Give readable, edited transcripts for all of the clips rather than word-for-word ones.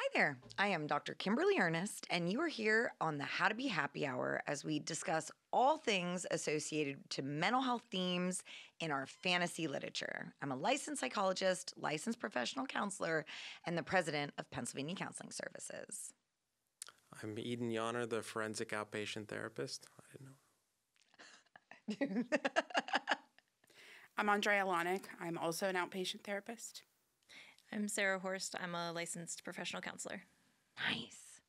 Hi there. I am Dr. Kimberly Ernest, and you are here on the How to Be Happy Hour as we discuss all things associated to mental health themes in our fantasy literature. I'm a licensed psychologist, licensed professional counselor, and the president of Pennsylvania Counseling Services. I'm Eden Yonner, the forensic outpatient therapist. I didn't know. I'm Andrea Lonick. I'm also an outpatient therapist. I'm Sarah Horst. I'm a licensed professional counselor. Nice.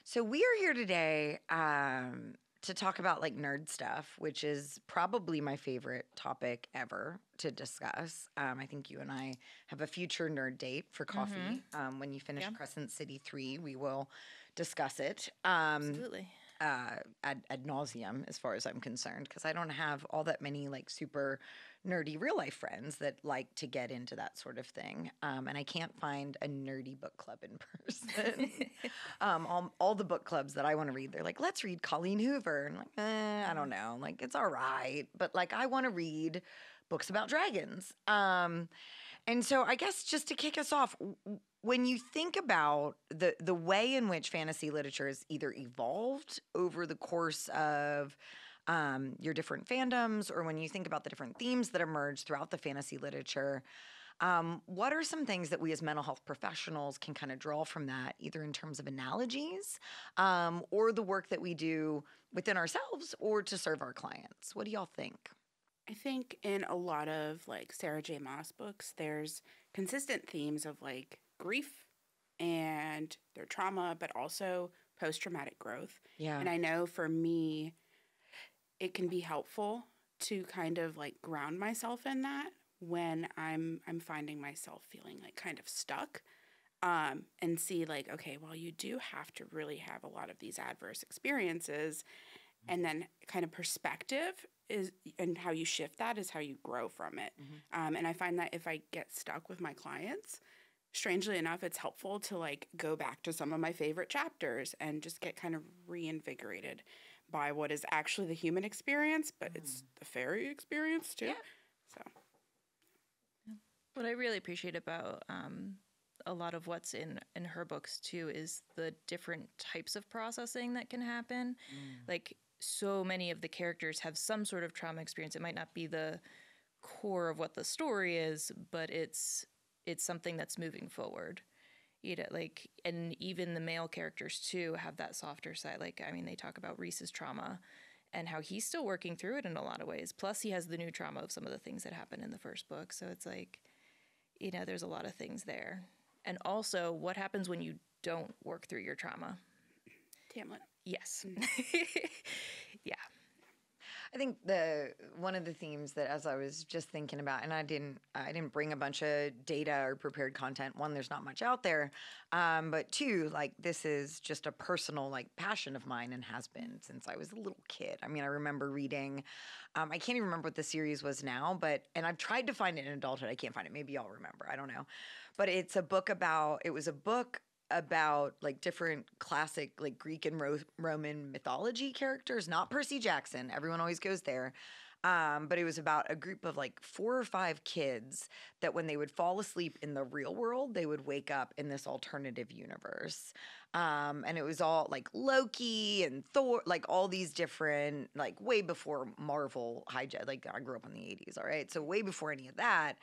So we are here today to talk about like nerd stuff, which is probably my favorite topic ever to discuss. I think you and I have a future nerd date for coffee. When you finish Crescent City 3, we will discuss it. Absolutely. Ad nauseum, as far as I'm concerned, because I don't have all that many like super nerdy real life friends that like to get into that sort of thing. And I can't find a nerdy book club in person. All the book clubs that I want to read, they're like, let's read Colleen Hoover. And like, I don't know. Like, it's all right. But like, I want to read books about dragons. And so I guess just to kick us off, when you think about the way in which fantasy literature has either evolved over the course of your different fandoms, or when you think about the different themes that emerge throughout the fantasy literature, what are some things that we as mental health professionals can kind of draw from that, either in terms of analogies or the work that we do within ourselves or to serve our clients? What do y'all think? I think in a lot of like Sarah J. Maas books, there's consistent themes of like grief and their trauma, but also post-traumatic growth. Yeah. And I know for me, it can be helpful to kind of like ground myself in that when I'm finding myself feeling like kind of stuck, and see like, okay, well, you do have to really have a lot of these adverse experiences, and then kind of perspective is, and how you shift that is how you grow from it. And I find that if I get stuck with my clients, strangely enough, it's helpful to like go back to some of my favorite chapters and just get kind of reinvigorated by what is actually the human experience, but it's the fairy experience too. Yeah. So What I really appreciate about a lot of what's in her books too is the different types of processing that can happen. Like, so many of the characters have some sort of trauma experience. It might not be the core of what the story is, but it's something that's moving forward. You know, like, and even the male characters too have that softer side. Like, I mean, they talk about Reese's trauma and how he's still working through it in a lot of ways. Plus, he has the new trauma of some of the things that happened in the first book. So it's like, you know, there's a lot of things there. And also, what happens when you don't work through your trauma? Tamlin. Yes. Yeah. I think one of the themes that, as I was just thinking about, and I didn't bring a bunch of data or prepared content. One, there's not much out there, but two, like, this is just a personal like passion of mine and has been since I was a little kid. I mean, I remember reading. I can't even remember what the series was now, and I've tried to find it in adulthood. I can't find it. Maybe y'all remember. I don't know, but it was a book about like different classic like Greek and Roman mythology characters, not Percy Jackson. Everyone always goes there. But it was about a group of like 4 or 5 kids that when they would fall asleep in the real world, they would wake up in this alternative universe. And it was all like Loki and Thor, like all these different, like way before Marvel like I grew up in the 80s, all right? So way before any of that.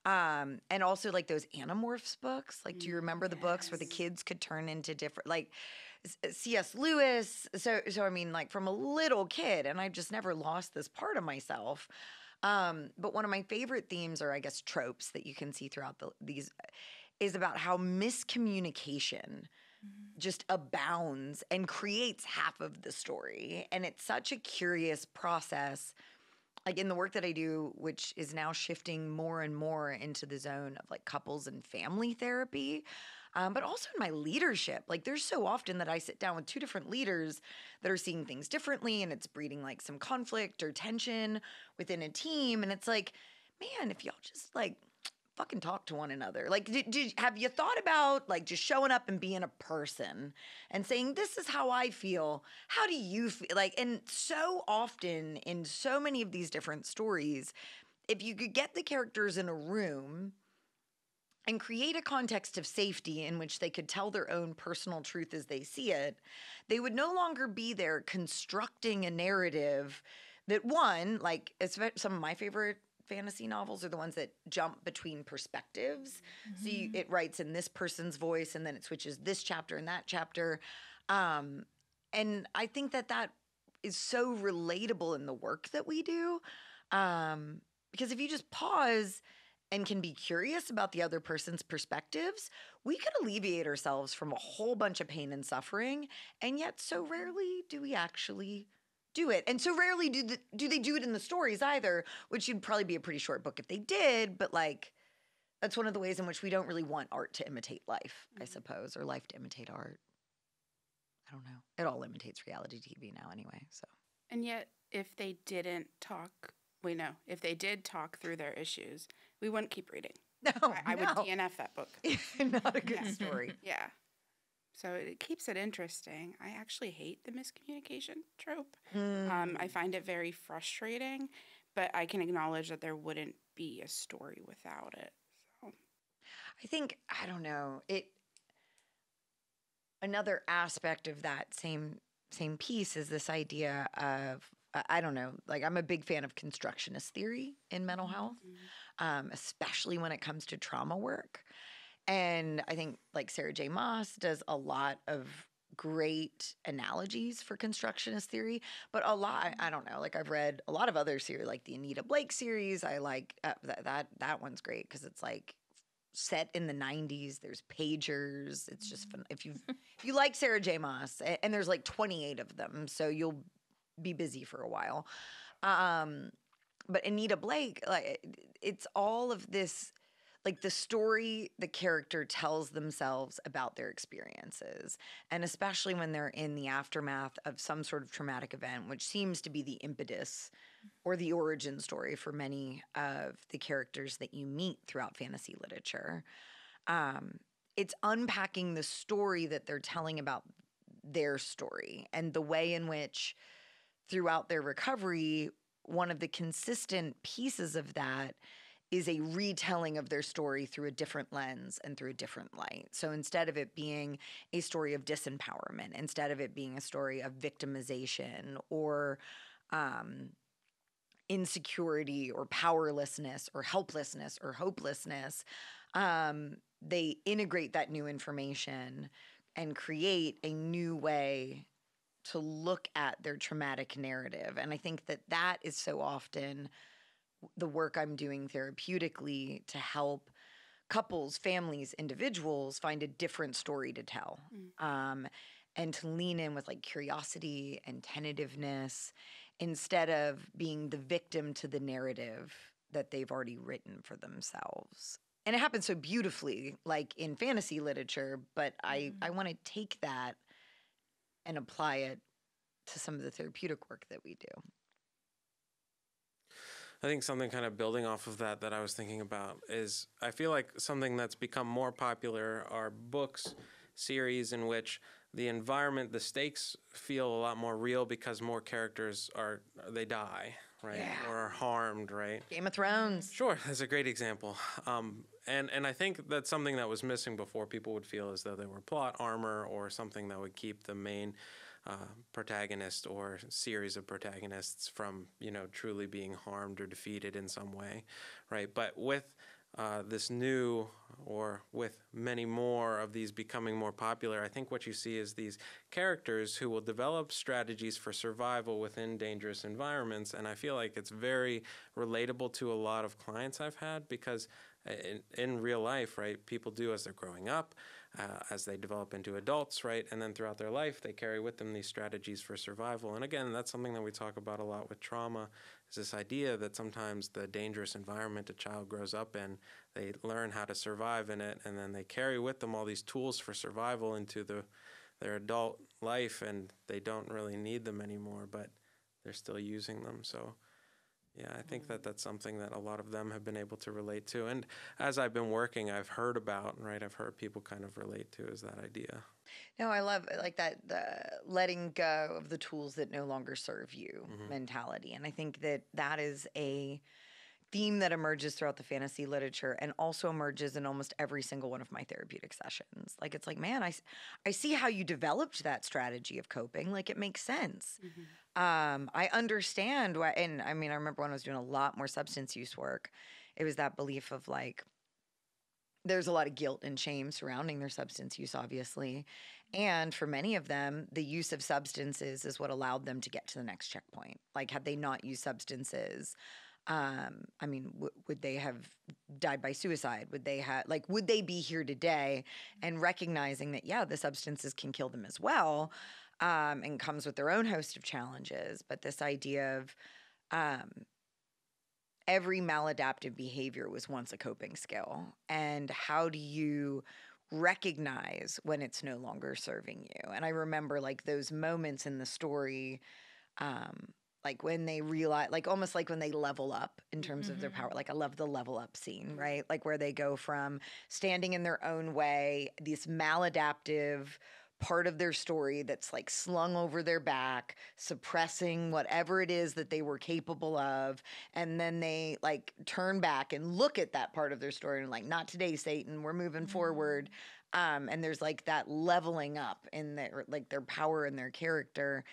And also like those Animorphs books. Like, do you remember the books where the kids could turn into different, like C.S. Lewis? So I mean, like from a little kid, and I've just never lost this part of myself. But one of my favorite themes, or I guess tropes, that you can see throughout these is about how miscommunication just abounds and creates half of the story. And it's such a curious process. Like in the work that I do, which is now shifting more and more into the zone of like couples and family therapy, but also in my leadership. Like there's so often that I sit down with 2 different leaders that are seeing things differently, and it's breeding like some conflict or tension within a team. And it's like, man, if y'all just like fucking talk to one another. Like, have you thought about like just showing up and being a person and saying, this is how I feel. How do you feel? Like, and so often in so many of these different stories, if you could get the characters in a room and create a context of safety in which they could tell their own personal truth as they see it, they would no longer be there constructing a narrative that, one, like some of my favorite fantasy novels are the ones that jump between perspectives. So it writes in this person's voice and then it switches this chapter and that chapter. And I think that is so relatable in the work that we do. Because if you just pause and can be curious about the other person's perspectives, we could alleviate ourselves from a whole bunch of pain and suffering. And yet so rarely do we actually do it. And so rarely do they do it in the stories either, which would probably be a pretty short book if they did. But like, that's one of the ways in which we don't really want art to imitate life, I suppose, or life to imitate art. I don't know. It all imitates reality TV now anyway, so. And yet, if they didn't talk, if they did talk through their issues, we wouldn't keep reading. No, I would DNF that book. Not a good story. Yeah. So it keeps it interesting. I actually hate the miscommunication trope. I find it very frustrating, but I can acknowledge that there wouldn't be a story without it. So I think, I don't know, another aspect of that same piece is this idea of, I don't know, like I'm a big fan of constructionist theory in mental health, especially when it comes to trauma work. And I think like Sarah J. Maas does a lot of great analogies for constructionist theory, but a lot, I don't know, like I've read a lot of other series, like the Anita Blake series. I like that one's great because it's like set in the 90s. There's pagers. It's just fun. If you like Sarah J. Maas, and there's like 28 of them, so you'll be busy for a while. But Anita Blake, like it's all of this, like the story the character tells themselves about their experiences, and especially when they're in the aftermath of some sort of traumatic event, which seems to be the impetus or the origin story for many of the characters that you meet throughout fantasy literature. It's unpacking the story that they're telling about their story and the way in which throughout their recovery, one of the consistent pieces of that is a retelling of their story through a different lens and through a different light. So instead of it being a story of disempowerment, instead of it being a story of victimization or insecurity or powerlessness or helplessness or hopelessness, they integrate that new information and create a new way to look at their traumatic narrative. And I think that is so often the work I'm doing therapeutically to help couples, families, individuals find a different story to tell. And to lean in with like curiosity and tentativeness instead of being the victim to the narrative that they've already written for themselves. And it happens so beautifully, like in fantasy literature, but I want to take that and apply it to some of the therapeutic work that we do. I think something kind of building off of that I was thinking about is I feel like something that's become more popular are books, series in which the environment, the stakes feel a lot more real because more characters they die, right? Yeah. Or are harmed, right? Game of Thrones. Sure, that's a great example. And I think that's something that was missing before. People would feel as though they were plot armor or something that would keep the main protagonist or series of protagonists from, truly being harmed or defeated in some way, right? But with this new, or with many more of these becoming more popular, I think what you see is these characters who will develop strategies for survival within dangerous environments. And I feel like it's very relatable to a lot of clients I've had because in real life, right, people do as they're growing up, as they develop into adults, right, and then throughout their life, they carry with them these strategies for survival. And again, that's something that we talk about a lot with trauma, is this idea that sometimes the dangerous environment a child grows up in, they learn how to survive in it, and then they carry with them all these tools for survival into their adult life, and they don't really need them anymore, but they're still using them. So yeah, I think that's something that a lot of them have been able to relate to. And as I've been working, I've heard about, right, I've heard people kind of relate to is that idea. No, I love like that, the letting go of the tools that no longer serve you mentality. And I think that is a theme that emerges throughout the fantasy literature and also emerges in almost every single one of my therapeutic sessions. Like, it's like, man, I see how you developed that strategy of coping. Like, it makes sense. I understand why. And I mean, I remember when I was doing a lot more substance use work, it was that belief of like, there's a lot of guilt and shame surrounding their substance use, obviously. And for many of them, the use of substances is what allowed them to get to the next checkpoint. Like, had they not used substances, I mean, would they have died by suicide? Would they be here today? And recognizing that, yeah, the substances can kill them as well, and comes with their own host of challenges. But this idea of, every maladaptive behavior was once a coping skill. And how do you recognize when it's no longer serving you? And I remember like those moments in the story, like when they realize, like almost like when they level up in terms of their power. Like, I love the level up scene, right? Like where they go from standing in their own way, this maladaptive part of their story that's like slung over their back, suppressing whatever it is that they were capable of. And then they like turn back and look at that part of their story and like, not today, Satan, we're moving forward. And there's like that leveling up in their power and their character.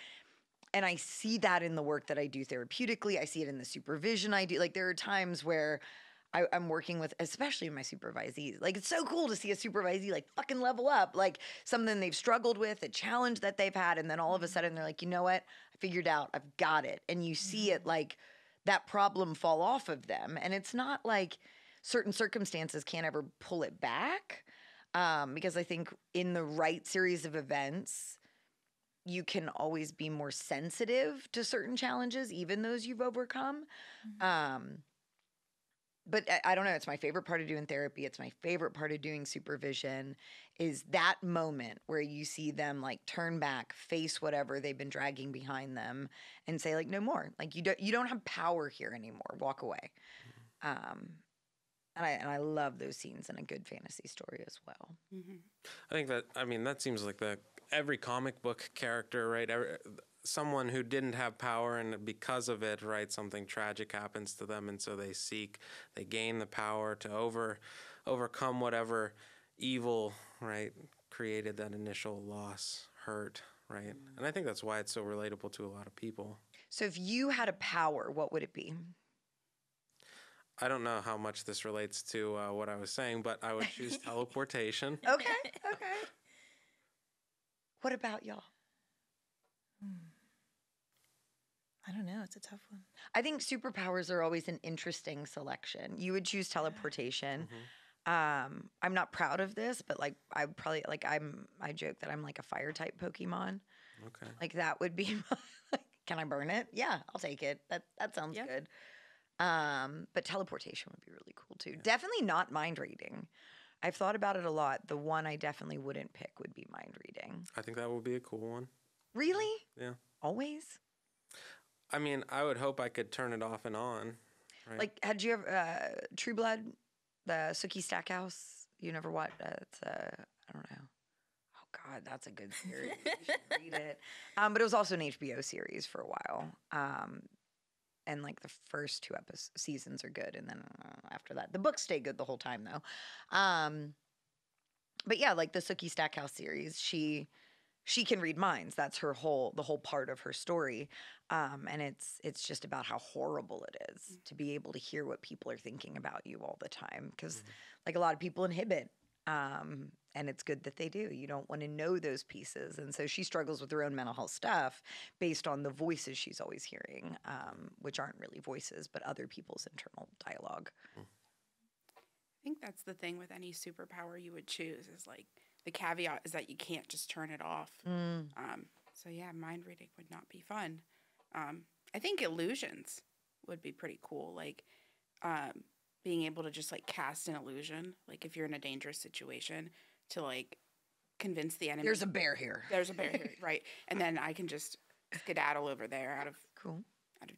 And I see that in the work that I do therapeutically. I see it in the supervision I do. Like, there are times where I'm working with, especially my supervisees. Like, it's so cool to see a supervisee like fucking level up, like something they've struggled with, a challenge that they've had. And then all of a sudden they're like, you know what? I figured out, I've got it. And you see it like that problem fall off of them. And it's not like certain circumstances can't ever pull it back. Because I think in the right series of events, you can always be more sensitive to certain challenges, even those you've overcome. But I don't know. It's my favorite part of doing therapy. It's my favorite part of doing supervision, is that moment where you see them like turn back, face whatever they've been dragging behind them, and say like, no more. Like, you don't have power here anymore. Walk away. And I love those scenes in a good fantasy story as well. I think that seems like every comic book character, right? Someone who didn't have power, and because of it, right, something tragic happens to them, and so they gain the power to overcome whatever evil, right, created that initial loss, hurt, right? And I think that's why it's so relatable to a lot of people. So if you had a power, what would it be? I don't know how much this relates to what I was saying, but I would choose teleportation. Okay. What about y'all? I don't know. It's a tough one. I think superpowers are always an interesting selection. You would choose teleportation. I'm not proud of this, but like I joke that I'm like a fire type Pokemon. Okay. Like, that would be can I burn it? Yeah, I'll take it. That sounds good. But teleportation would be really cool too. Yeah. Definitely not mind reading. I've thought about it a lot. The one I definitely wouldn't pick would be mind reading. I think that would be a cool one. Really? Yeah. Always? I mean, I would hope I could turn it off and on. Right? Like, had you ever True Blood, the Sookie Stackhouse? You never watched? It's I don't know. Oh God, that's a good series. You should read it. But it was also an HBO series for a while. And like the first two seasons are good, and then after that, the books stay good the whole time though. But yeah, like the Sookie Stackhouse series, she can read minds. That's the whole part of her story. And it's just about how horrible it is to be able to hear what people are thinking about you all the time. Because like a lot of people inhibit, and it's good that they do. You don't want to know those pieces. And so she struggles with her own mental health stuff based on the voices she's always hearing, which aren't really voices, but other people's internal dialogue. I think that's the thing with any superpower you would choose, is like the caveat is that you can't just turn it off. So yeah, mind reading would not be fun. I think illusions would be pretty cool. Like being able to just like cast an illusion, like if you're in a dangerous situation, to like convince the enemy. There's a bear here. There's a bear here, right? And then I can just skedaddle over there out of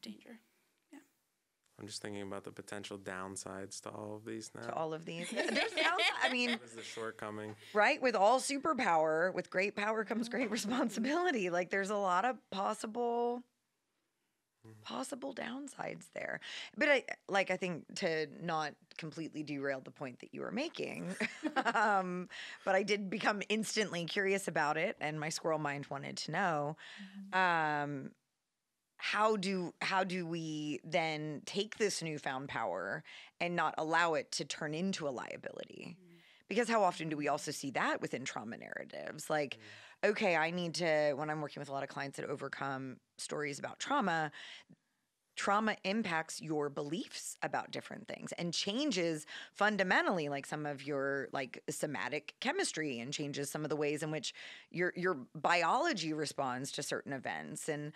danger. Yeah. I'm just thinking about the potential downsides to all of these now. To all of these. There's downside. I mean, what is the shortcoming? Right? With all superpower, with great power comes great responsibility. Like, there's a lot of possible possible downsides there. But I think to not completely derail the point that you were making, but I did become instantly curious about it, and my squirrel mind wanted to know. Um, how do we then take this newfound power and not allow it to turn into a liability? Because how often do we also see that within trauma narratives? Like, okay, I need to, when I'm working with a lot of clients that overcome stories about trauma, trauma impacts your beliefs about different things and changes fundamentally like some of your like somatic chemistry and changes some of the ways in which your biology responds to certain events. And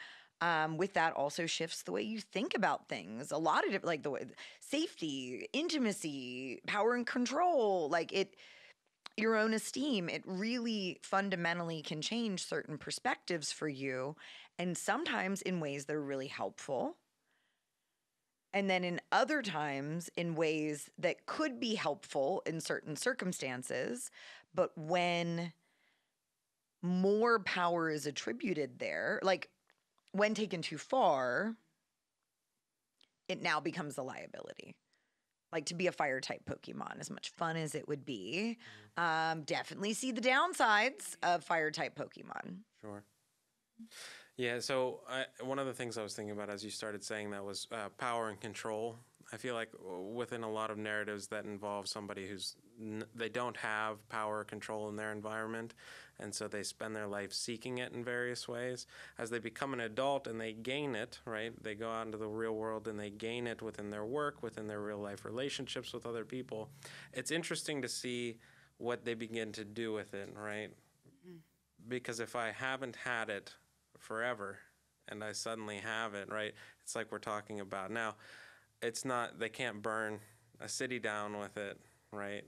with that also shifts the way you think about things. A lot of like the way safety, intimacy, power and control, like it, your own esteem, it really fundamentally can change certain perspectives for you, and sometimes in ways that are really helpful, and then in other times in ways that could be helpful in certain circumstances. But when more power is attributed there, like when taken too far, it now becomes a liability. Like to be a fire type Pokemon, as much fun as it would be, definitely see the downsides of fire type Pokemon. Sure. Yeah, so one of the things I was thinking about as you started saying that was power and control. I feel like within a lot of narratives that involve somebody who's they don't have power or control in their environment, and so they spend their life seeking it in various ways. As they become an adult and they gain it, right? They go out into the real world and they gain it within their work, within their real life relationships with other people. It's interesting to see what they begin to do with it, right? Because if I haven't had it forever and I suddenly have it, right? It's like we're talking about now. It's not, they can't burn a city down with it, right?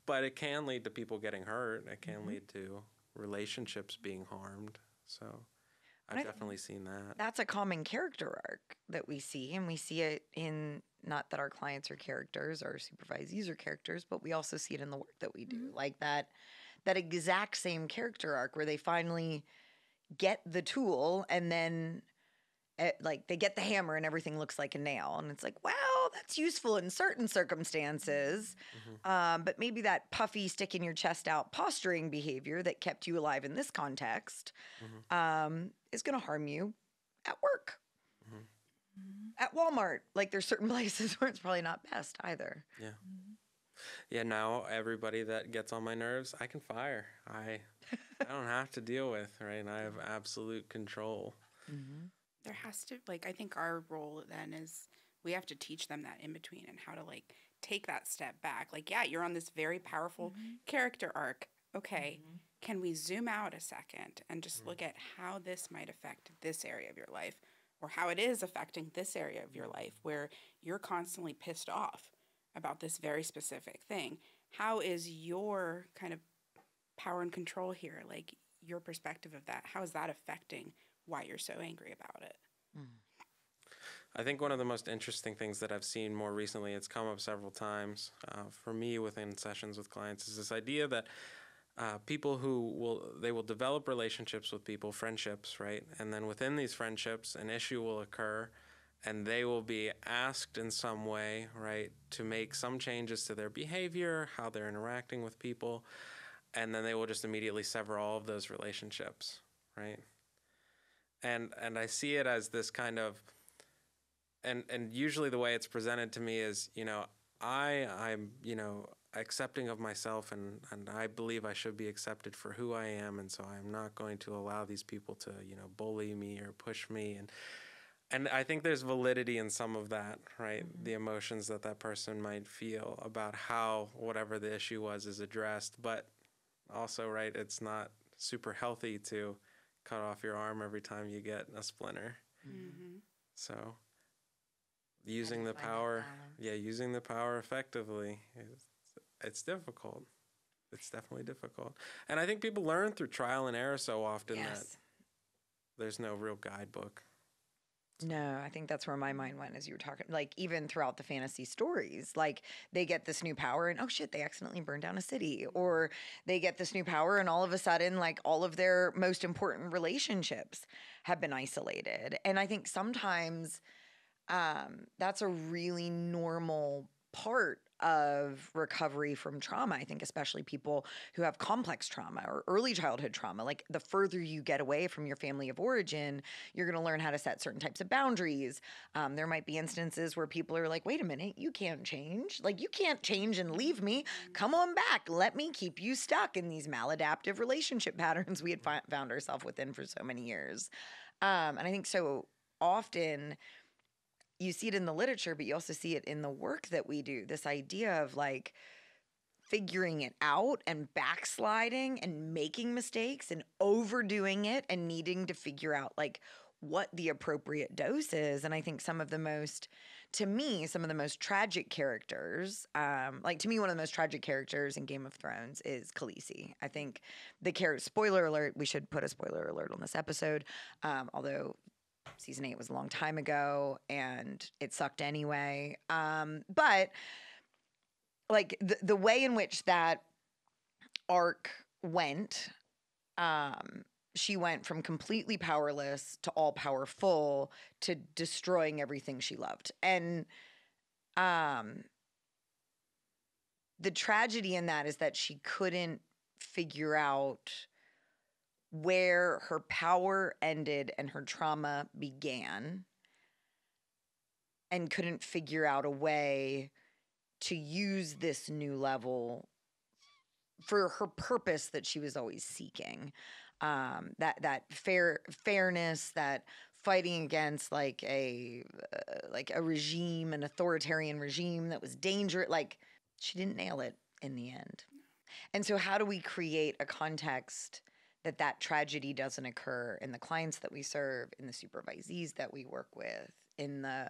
But it can lead to people getting hurt. It can lead to relationships being harmed. So I've definitely seen that. That's a common character arc that we see, and we see it in, not that our clients are characters or supervisees are characters, but we also see it in the work that we do. Like that exact same character arc where they finally get the tool, and then like they get the hammer and everything looks like a nail, and it's like, well, that's useful in certain circumstances, but maybe that puffy stick in your chest out posturing behavior that kept you alive in this context is going to harm you at work, at Walmart. Like there's certain places where it's probably not best either. Yeah. Yeah, now everybody that gets on my nerves, I can fire. I don't have to deal with, right? And I have absolute control. There has to, like, I think our role then is we have to teach them that in between and how to, like, take that step back. Like, yeah, you're on this very powerful character arc. Okay, can we zoom out a second and just look at how this might affect this area of your life, or how it is affecting this area of your life where you're constantly pissed off about this very specific thing? How is your kind of power and control here, like your perspective of that, how is that affecting why you're so angry about it? I think one of the most interesting things that I've seen more recently, it's come up several times for me within sessions with clients, is this idea that people who will develop relationships with people, friendships, right? And then within these friendships, an issue will occur, and they will be asked in some way, right, to make some changes to their behavior, how they're interacting with people, and then they will just immediately sever all of those relationships, right? And I see it as this kind of, and usually the way it's presented to me is, I'm accepting of myself, and I believe I should be accepted for who I am, and so I'm not going to allow these people to, bully me or push me, and I think there's validity in some of that, right? The emotions that person might feel about how whatever the issue was is addressed, but also, right, it's not super healthy to cut off your arm every time you get a splinter. So using the power, using the power effectively, it's difficult. It's definitely difficult. And I think people learn through trial and error so often that there's no real guidebook. No, I think that's where my mind went as you were talking. Like, even throughout the fantasy stories, like, they get this new power and, oh shit, they accidentally burned down a city. Or they get this new power and all of a sudden, like, all of their most important relationships have been isolated. And I think sometimes that's a really normal part of recovery from trauma. I think especially people who have complex trauma or early childhood trauma, like the further you get away from your family of origin, you're going to learn how to set certain types of boundaries. There might be instances where people are like, wait a minute, you can't change. Like, you can't change and leave me. Come on back. Let me keep you stuck in these maladaptive relationship patterns we had found ourselves within for so many years. And I think so often you see it in the literature, but you also see it in the work that we do. This idea of like figuring it out and backsliding and making mistakes and overdoing it and needing to figure out like what the appropriate dose is. And I think some of the most tragic characters, like to me, one of the most tragic characters in Game of Thrones is Khaleesi. I think the character, spoiler alert, we should put a spoiler alert on this episode, although season 8 was a long time ago and it sucked anyway. But like the way in which that arc went, she went from completely powerless to all powerful to destroying everything she loved. And the tragedy in that is that she couldn't figure out where her power ended and her trauma began, and couldn't figure out a way to use this new level for her purpose that she was always seeking. That fairness, that fighting against like a regime, an authoritarian regime that was dangerous. Like, she didn't nail it in the end. And so how do we create a context that tragedy doesn't occur in the clients that we serve, in the supervisees that we work with, in the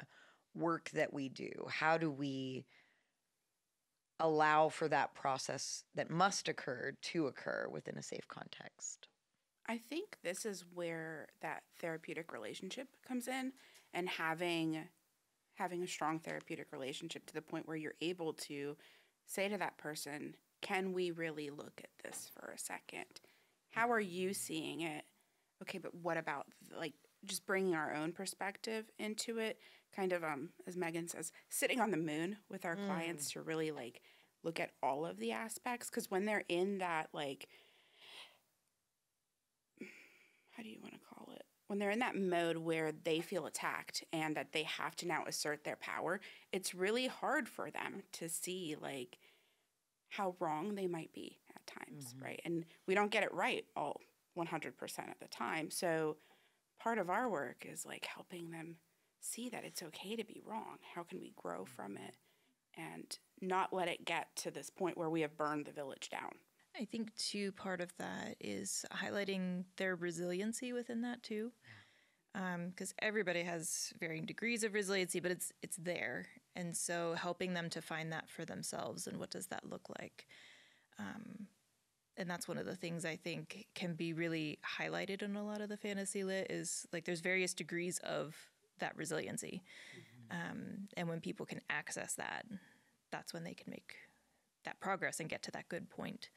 work that we do? How do we allow for that process that must occur to occur within a safe context? I think this is where that therapeutic relationship comes in, and having a strong therapeutic relationship to the point where you're able to say to that person, can we really look at this for a second? How are you seeing it? Okay, but what about, like, just bringing our own perspective into it? Kind of, as Megan says, sitting on the moon with our clients to really, like, look at all of the aspects. Because when they're in that, like, how do you want to call it? When they're in that mode where they feel attacked and that they have to now assert their power, it's really hard for them to see, like, how wrong they might be at times, right? And we don't get it right all 100% of the time. So part of our work is like helping them see that it's okay to be wrong. How can we grow from it and not let it get to this point where we have burned the village down? I think too, part of that is highlighting their resiliency within that too. Because everybody has varying degrees of resiliency, but it's there. And so helping them to find that for themselves and what does that look like. And that's one of the things I think can be really highlighted in a lot of the fantasy lit is like there's various degrees of that resiliency. And when people can access that, that's when they can make that progress and get to that good point.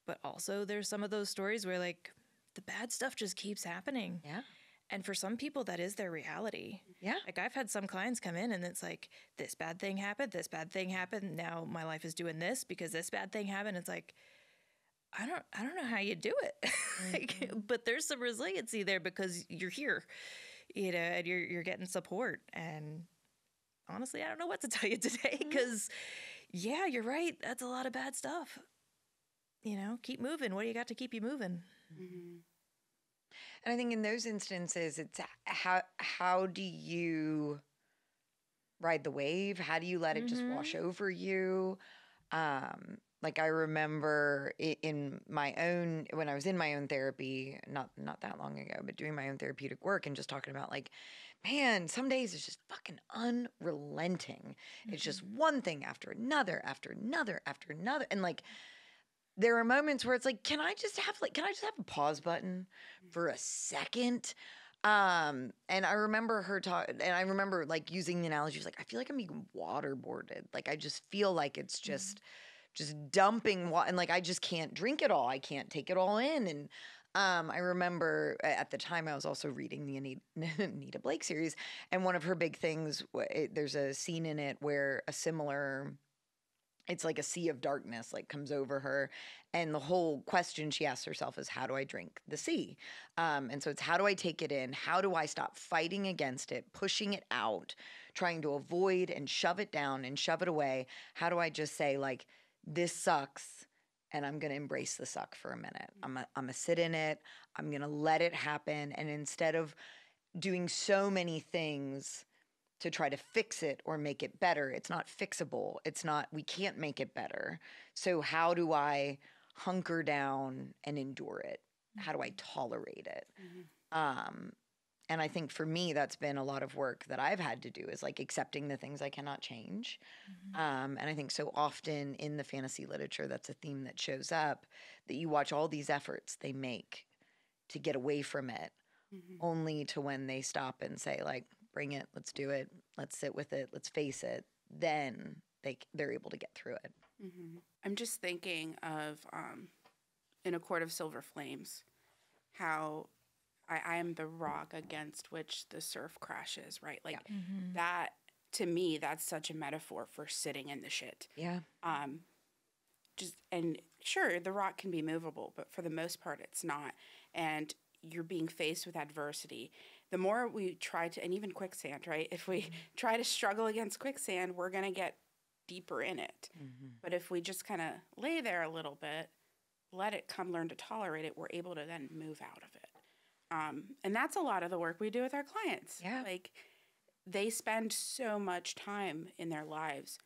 But also there's some of those stories where like the bad stuff just keeps happening. Yeah. And for some people, that is their reality. Yeah. Like I've had some clients come in and it's like, this bad thing happened, now my life is doing this because this bad thing happened. It's like, I don't know how you do it. Like, but there's some resiliency there because you're here, you know, and you're getting support. And honestly, I don't know what to tell you today because yeah, you're right. That's a lot of bad stuff. You know, keep moving. What do you got to keep you moving? Mm-hmm. And I think in those instances, it's how do you ride the wave? How do you let it just wash over you? Like I remember in my own, when I was in my own therapy, not that long ago, but doing my own therapeutic work and just talking about like, man, some days it's just fucking unrelenting. It's just one thing after another, after another, after another. And like, there are moments where it's like, can I just have a pause button for a second? And I remember her talk, and I remember like using the analogy. She was like, I feel like I'm being waterboarded. Like I just feel like it's just dumping water, and like I just can't drink it all. I can't take it all in. And I remember at the time I was also reading the Anita Blake series, and one of her big things. There's a scene in it where a similar, it's like a sea of darkness like comes over her, and the whole question she asks herself is, how do I drink the sea? And so it's, how do I take it in? How do I stop fighting against it, pushing it out, trying to avoid and shove it down and shove it away? How do I just say, like, this sucks, and I'm going to embrace the suck for a minute? I'm going to sit in it. I'm going to let it happen. And instead of doing so many things to try to fix it or make it better, it's not fixable. It's not, we can't make it better. So how do I hunker down and endure it? How do I tolerate it? And I think for me, that's been a lot of work that I've had to do, is like accepting the things I cannot change. And I think so often in the fantasy literature, that's a theme that shows up, that you watch all these efforts they make to get away from it, only to when they stop and say, like, bring it, let's do it, let's sit with it, let's face it, then they're able to get through it. I'm just thinking of in A Court of Silver Flames, how I am the rock against which the surf crashes, right? Like that, to me, that's such a metaphor for sitting in the shit. Yeah. And sure, the rock can be movable, but for the most part, it's not. And you're being faced with adversity. The more we try to, and even quicksand, right? If we try to struggle against quicksand, we're going to get deeper in it. But if we just kind of lay there a little bit, let it come, learn to tolerate it, we're able to then move out of it. And that's a lot of the work we do with our clients. Yeah. Like, they spend so much time in their lives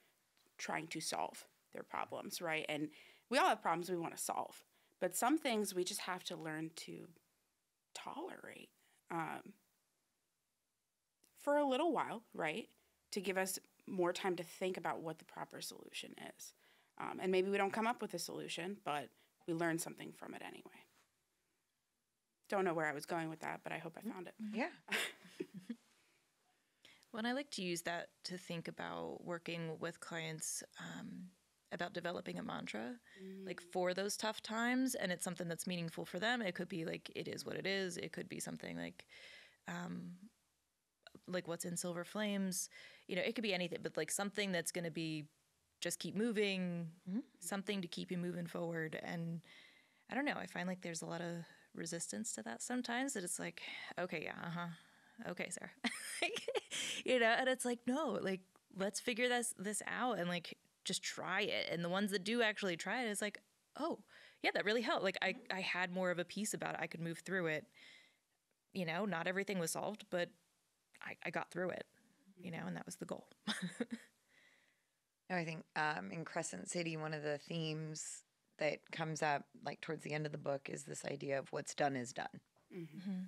trying to solve their problems, right? And we all have problems we want to solve. But some things we just have to learn to tolerate for a little while, right? To give us more time to think about what the proper solution is. And maybe we don't come up with a solution, but we learn something from it anyway. Don't know where I was going with that, but I hope I found it. Yeah. Well, and I like to use that to think about working with clients about developing a mantra, like for those tough times, and it's something that's meaningful for them. It could be like, it is what it is. It could be something like what's in Silver Flames. You know, it could be anything, but like something that's going to be just keep moving, something to keep you moving forward. And I don't know, I find like there's a lot of resistance to that sometimes, that it's like, okay, yeah, okay, Sarah. You know, and it's like, no, like, let's figure this out and like just try it. And the ones that do actually try it, is like, oh yeah, that really helped. Like I had more of a peace about it. I could move through it. You know, not everything was solved, but I got through it, you know, and that was the goal. No, I think in Crescent City, one of the themes that comes up like towards the end of the book is this idea of what's done is done.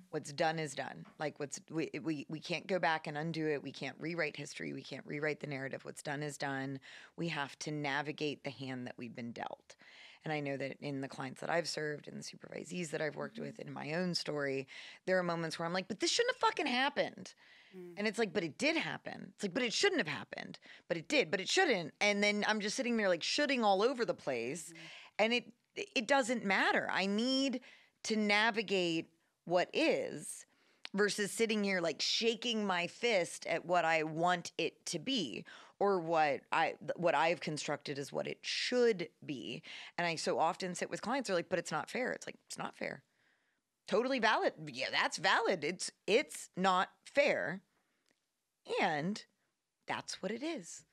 What's done is done. Like we can't go back and undo it. We can't rewrite history. We can't rewrite the narrative. What's done is done. We have to navigate the hand that we've been dealt. And I know that in the clients that I've served and the supervisees that I've worked with in my own story, there are moments where I'm like, but this shouldn't have fucking happened. And it's like, but it did happen. It's like, but it shouldn't have happened. But it did, but it shouldn't. And then I'm just sitting there like shoulding all over the place. And it doesn't matter. I need to navigate what is versus sitting here like shaking my fist at what I want it to be, or what I've constructed as what it should be. And I so often sit with clients, they're like, but it's not fair. It's like, it's not fair. Totally valid. Yeah, that's valid. It's not fair. And that's what it is.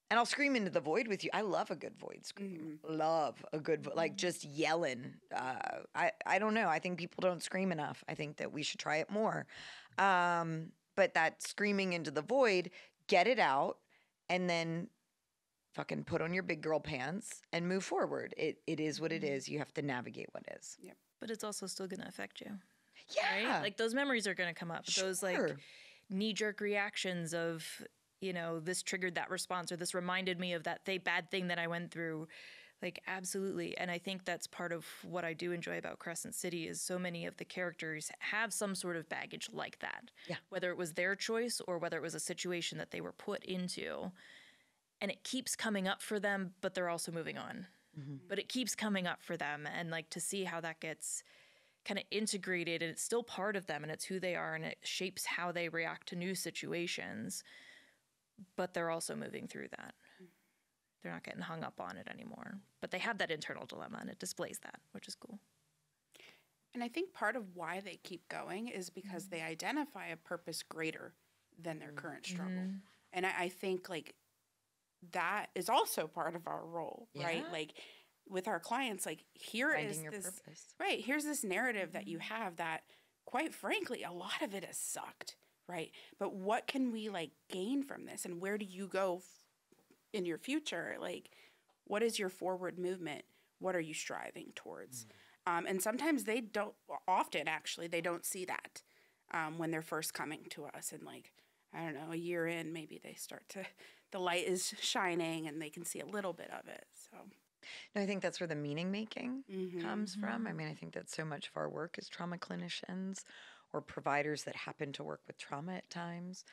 And I'll scream into the void with you. I love a good void scream. Love a good, like just yelling. I don't know. I think people don't scream enough. I think that we should try it more. But that screaming into the void, get it out, and then fucking put on your big girl pants and move forward. It is what it is. You have to navigate what is. Yep. But it's also still going to affect you. Yeah. Right? Like those memories are going to come up. Those like knee-jerk reactions of, you know, this triggered that response, or this reminded me of that bad thing that I went through. Like, absolutely. And I think that's part of what I do enjoy about Crescent City is so many of the characters have some sort of baggage like that. Yeah. Whether it was their choice or whether it was a situation that they were put into. And it keeps coming up for them, but they're also moving on. But it keeps coming up for them. And like to see how that gets kind of integrated and it's still part of them and it's who they are and it shapes how they react to new situations. But they're also moving through that. They're not getting hung up on it anymore. But they have that internal dilemma, and it displays that, which is cool. And I think part of why they keep going is because they identify a purpose greater than their current struggle. And I think, like, that is also part of our role, right? Like, with our clients, like, here's this narrative that you have that, quite frankly, a lot of it has sucked, right? But what can we, like, gain from this? And where do you go in your future? Like, what is your forward movement? What are you striving towards? And sometimes they don't see that when they're first coming to us. And like, I don't know, a year in, maybe they start to, the light is shining and they can see a little bit of it. So No, I think that's where the meaning making comes from. I mean, I think that so much of our work as trauma clinicians or providers that happen to work with trauma at times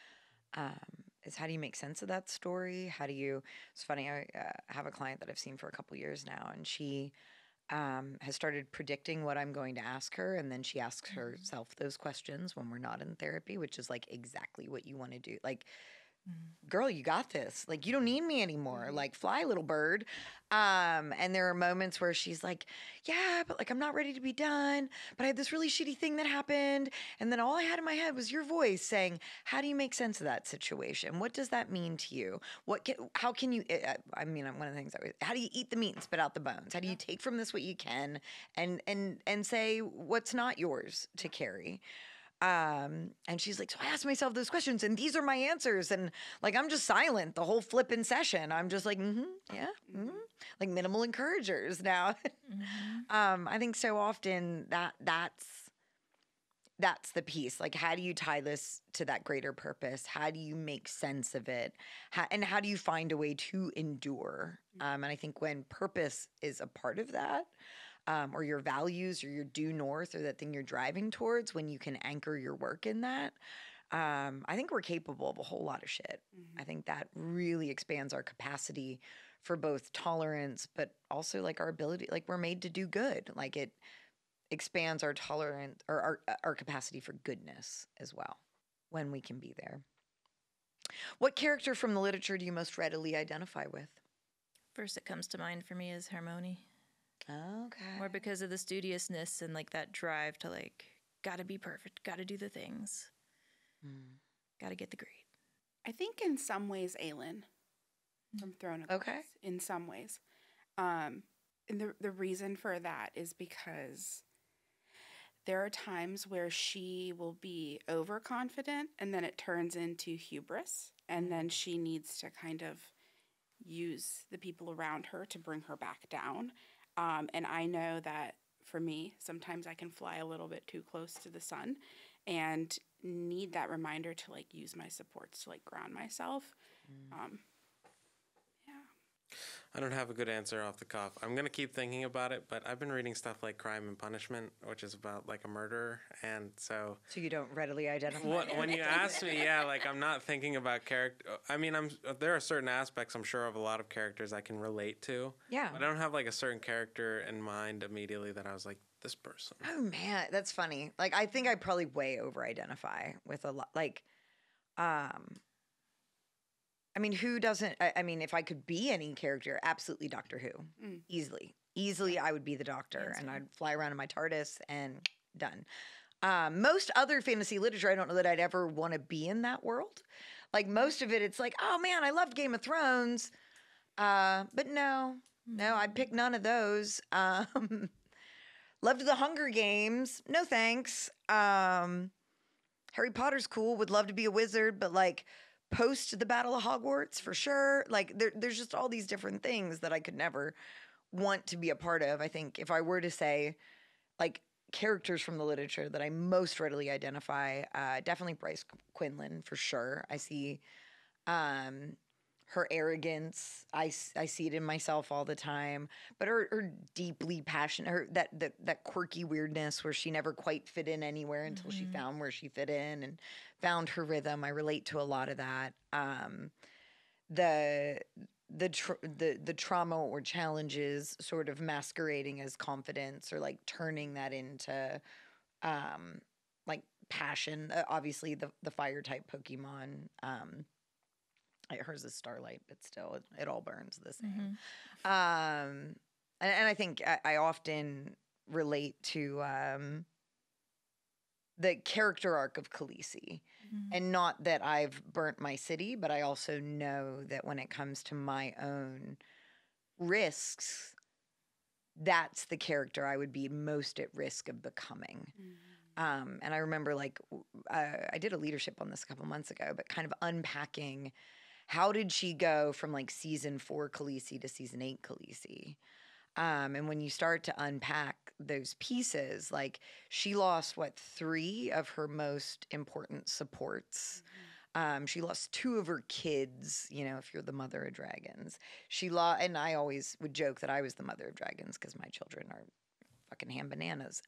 is how do you make sense of that story? How do you, it's funny, I have a client that I've seen for a couple years now, and she has started predicting what I'm going to ask her, and then she asks herself those questions when we're not in therapy, which is like exactly what you want to do. Like, girl, you got this. Like, you don't need me anymore. Like, fly, little bird. And there are moments where she's like, yeah, but like, I'm not ready to be done. But I had this really shitty thing that happened. And then all I had in my head was your voice saying, how do you make sense of that situation? What does that mean to you? How can you, I mean, one of the things how do you eat the meat and spit out the bones? How do you take from this what you can and say what's not yours to carry? And she's like, so I asked myself those questions and these are my answers. And like, I'm just silent the whole flipping session. I'm just like, like minimal encouragers now. I think so often that's the piece. Like, how do you tie this to that greater purpose? How do you make sense of it? And how do you find a way to endure? And I think when purpose is a part of that, or your values or your due north or that thing you're driving towards, when you can anchor your work in that, I think we're capable of a whole lot of shit. I think that really expands our capacity for both tolerance, but also like our ability, like we're made to do good. Like it expands our tolerance or our capacity for goodness as well when we can be there. What character from the literature do you most readily identify with? First that comes to mind for me is Harmony. Okay. More because of the studiousness and like that drive to like, gotta be perfect, gotta do the things, gotta get the grade. I think in some ways, Aelin from Throne of Glass, in some ways. And the reason for that is because there are times where she will be overconfident and then it turns into hubris. And then she needs to kind of use the people around her to bring her back down. And I know that for me, sometimes I can fly a little bit too close to the sun and need that reminder to like use my supports to like ground myself. I don't have a good answer off the cuff. I'm going to keep thinking about it, but I've been reading stuff like Crime and Punishment, which is about like a murderer. And so you don't readily identify. When you ask me, like I'm not thinking about character. I mean, there are certain aspects I'm sure of a lot of characters I can relate to. Yeah. But I don't have like a certain character in mind immediately that I was like, this person. Oh man, that's funny. Like I think I probably way over identify with a lot. Like, I mean, who doesn't? I mean, if I could be any character, absolutely Doctor Who. Easily, I would be the Doctor, and I'd fly around in my TARDIS and done. Most other fantasy literature, I don't know that I'd ever want to be in that world. Like most of it, it's like, oh man, I loved Game of Thrones, but no, I'd pick none of those. Loved the Hunger Games, no thanks. Harry Potter's cool, would love to be a wizard, but like. Post the Battle of Hogwarts for sure. Like there's just all these different things that I could never want to be a part of. I think if I were to say like characters from the literature that I most readily identify, definitely Bryce Quinlan for sure. I see her arrogance. I see it in myself all the time. But her deeply passionate, that quirky weirdness where she never quite fit in anywhere until she found where she fit in and found her rhythm. I relate to a lot of that. The the trauma or challenges sort of masquerading as confidence or like turning that into like passion. Obviously, the fire type Pokemon. Hers is Starlight, but still, it all burns the same. And I think I often relate to the character arc of Khaleesi. And not that I've burnt my city, but I also know that when it comes to my own risks, that's the character I would be most at risk of becoming. And I remember, like, I did a leadership on this a couple months ago, but kind of unpacking how did she go from like season 4 Khaleesi to season 8 Khaleesi. And when you start to unpack those pieces, like she lost 3 of her most important supports. She lost 2 of her kids, you know, if you're the mother of dragons. She lost, and I always would joke that I was the mother of dragons because my children are fucking ham bananas.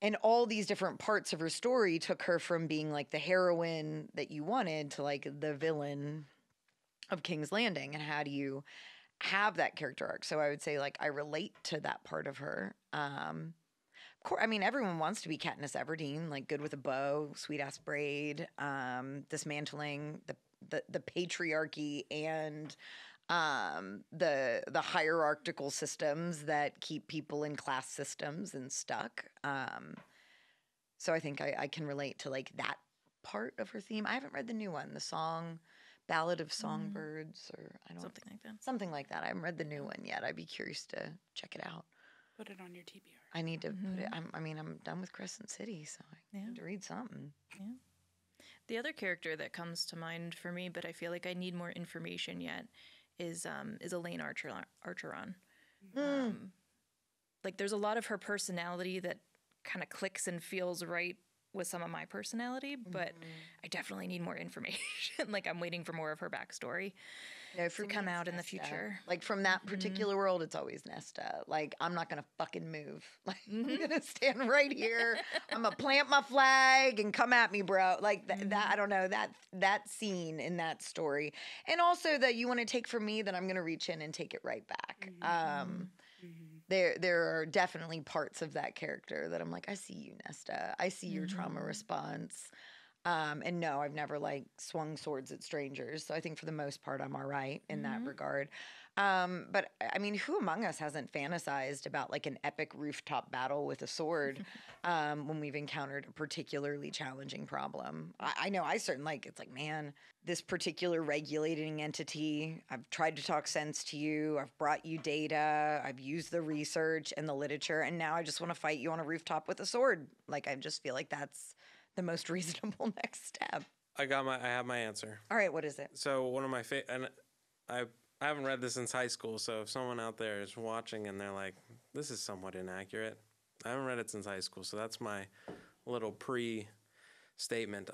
And all these different parts of her story took her from being like the heroine that you wanted to like the villain of King's Landing. And how do you have that character arc? So I would say like I relate to that part of her. Of course, I mean everyone wants to be Katniss Everdeen, like good with a bow, sweet ass braid, dismantling the patriarchy and the hierarchical systems that keep people in class systems and stuck. So I think I can relate to like that part of her theme. I haven't read the new one, the song Ballad of Songbirds, or I don't something like that. I haven't read the new one yet. I'd be curious to check it out. Put it on your TBR. I need to put it. I'm done with Crescent City, so I need to read something. Yeah. The other character that comes to mind for me, but I feel like I need more information yet, is Elaine Archeron. Like there's a lot of her personality that kind of clicks and feels right with some of my personality, but I definitely need more information. Like I'm waiting for more of her backstory to come out in the future. Like from that particular world, it's always Nesta. Like I'm not gonna fucking move. Like I'm gonna stand right here. I'm gonna plant my flag and come at me, bro. Like that. I don't know that scene in that story, and also that you want to take from me, that I'm gonna reach in and take it right back. There are definitely parts of that character that I'm like, I see you, Nesta. I see your trauma response. And no, I've never like swung swords at strangers. So I think for the most part, I'm all right in that regard. But I mean, who among us hasn't fantasized about like an epic rooftop battle with a sword when we've encountered a particularly challenging problem? I know I certainly like, it's like, man, this particular regulating entity, I've tried to talk sense to you. I've brought you data. I've used the research and the literature. And now I just want to fight you on a rooftop with a sword. Like, I just feel like that's the most reasonable next step. I have my answer. All right, what is it? So one of my and I haven't read this since high school. So if someone out there is watching and they're like, "This is somewhat inaccurate," I haven't read it since high school. So that's my little pre-statement.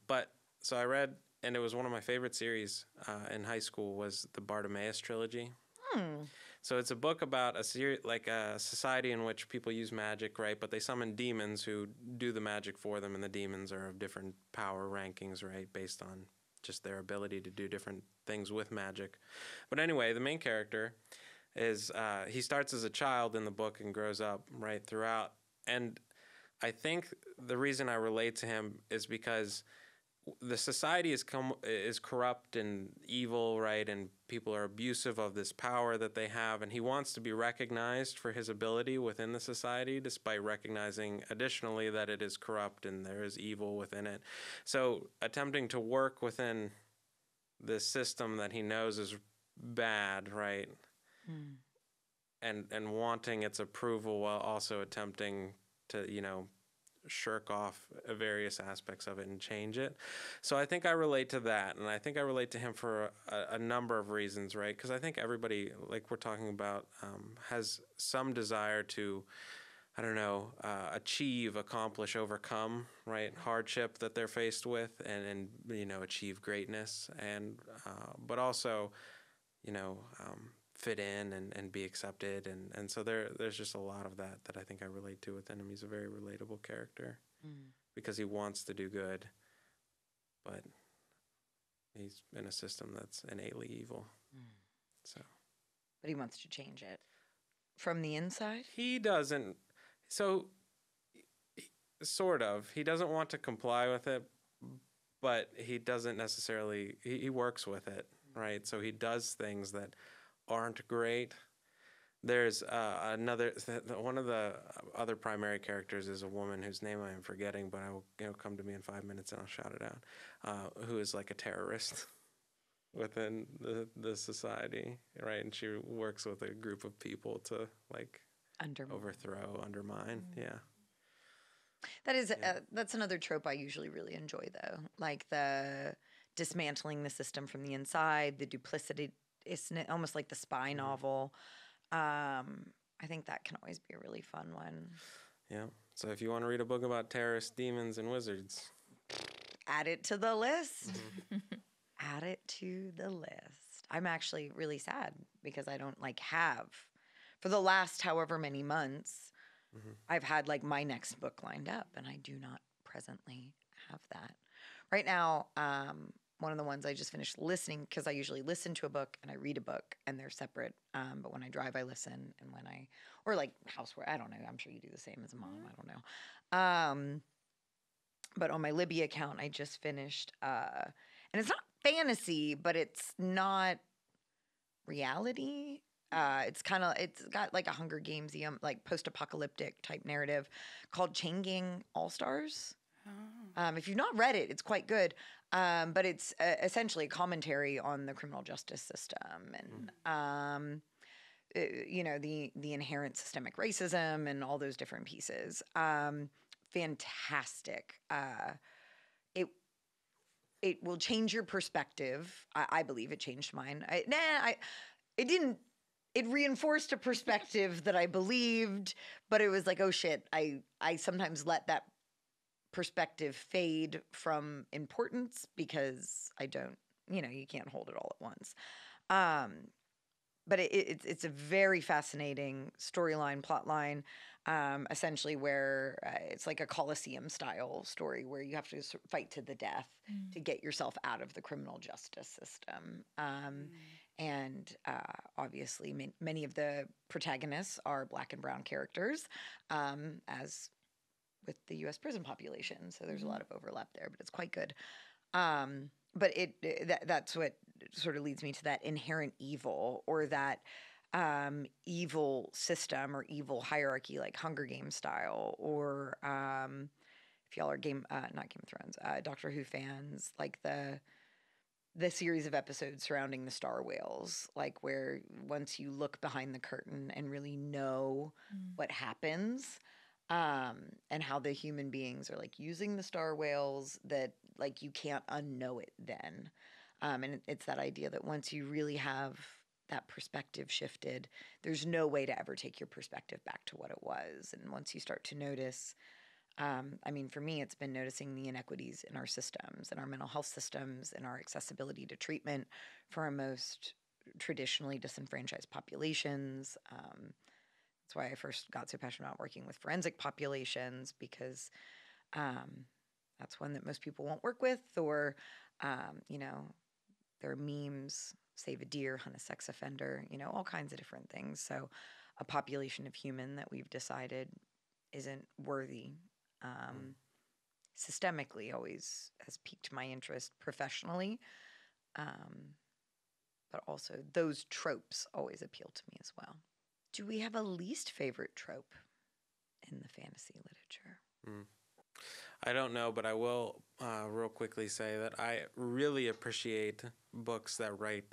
But so I read, and it was one of my favorite series in high school was the Bartimaeus trilogy. So it's a book about a society in which people use magic, right? But they summon demons who do the magic for them, and the demons are of different power rankings, right, based on just their ability to do different things with magic. But anyway, the main character is he starts as a child in the book and grows up right throughout. And I think the reason I relate to him is because the society is corrupt and evil, right? And people are abusive of this power that they have. And he wants to be recognized for his ability within the society, despite recognizing additionally that it is corrupt and there is evil within it. So attempting to work within this system that he knows is bad, right? And wanting its approval while also attempting to, shirk off various aspects of it and change it. So I think I relate to that, and I think I relate to him for a number of reasons, right? Because I think everybody, like we're talking about, has some desire to I don't know, achieve, accomplish, overcome, right, hardship that they're faced with, and achieve greatness, and but also, fit in and be accepted, and so there's just a lot of that I think I relate to with him. He's a very relatable character because he wants to do good, but he's in a system that's innately evil. So, But he wants to change it from the inside. he doesn't. So, sort of. He doesn't want to comply with it, but he doesn't necessarily. He works with it, right? So he does things that aren't great. There's one of the other primary characters is a woman whose name I am forgetting, but it'll come to me in 5 minutes and I'll shout it out. Who is like a terrorist within the society, right? And she works with a group of people to like overthrow, undermine. Yeah. That is that's another trope I usually really enjoy, though, like the dismantling the system from the inside, the duplicity. It's almost like the spy novel. I think that can always be a really fun one. Yeah. So if you want to read a book about terrorists, demons, and wizards, add it to the list. Add it to the list. I'm actually really sad because I don't have for the last however many months. I've had my next book lined up, and I do not presently have that right now. One of the ones I just finished listening, because I usually listen to a book and I read a book and they're separate. But when I drive, I listen, and or housework, I don't know. I'm sure you do the same as a mom. I don't know. But on my Libby account, I just finished, and it's not fantasy, but it's not reality. It's got a Hunger Gamesy, post-apocalyptic type narrative called Chain Gang All-Stars. If you've not read it, it's quite good. But it's essentially a commentary on the criminal justice system and, the inherent systemic racism and all those different pieces. Fantastic. It will change your perspective. I believe it changed mine. It didn't. It reinforced a perspective that I believed, but it was oh shit. I sometimes let that perspective fade from importance because I don't, you can't hold it all at once. But it's a very fascinating storyline, plot line, essentially where it's like a Colosseum style story where you have to fight to the death to get yourself out of the criminal justice system. And obviously, many of the protagonists are Black and brown characters, as with the U.S. prison population. So there's a lot of overlap there, but it's quite good. But that's what sort of leads me to that inherent evil, or that evil system or evil hierarchy, like Hunger Games style, or if y'all are not Game of Thrones, Doctor Who fans, like the series of episodes surrounding the Star Whales, where once you look behind the curtain and really know what happens, and how the human beings are using the Star Whales, that you can't unknow it then. And it's that idea that once you really have that perspective shifted, there's no way to ever take your perspective back to what it was. And once you start to notice, for me, it's been noticing the inequities in our systems, in our mental health systems, in our accessibility to treatment for our most traditionally disenfranchised populations. That's why I first got so passionate about working with forensic populations, because that's one that most people won't work with, or, there are memes, save a deer, hunt a sex offender, all kinds of different things. So a population of human that we've decided isn't worthy, systemically always has piqued my interest professionally. But also those tropes always appeal to me as well. Do we have a least favorite trope in the fantasy literature? I don't know, but I will real quickly say that I really appreciate books that write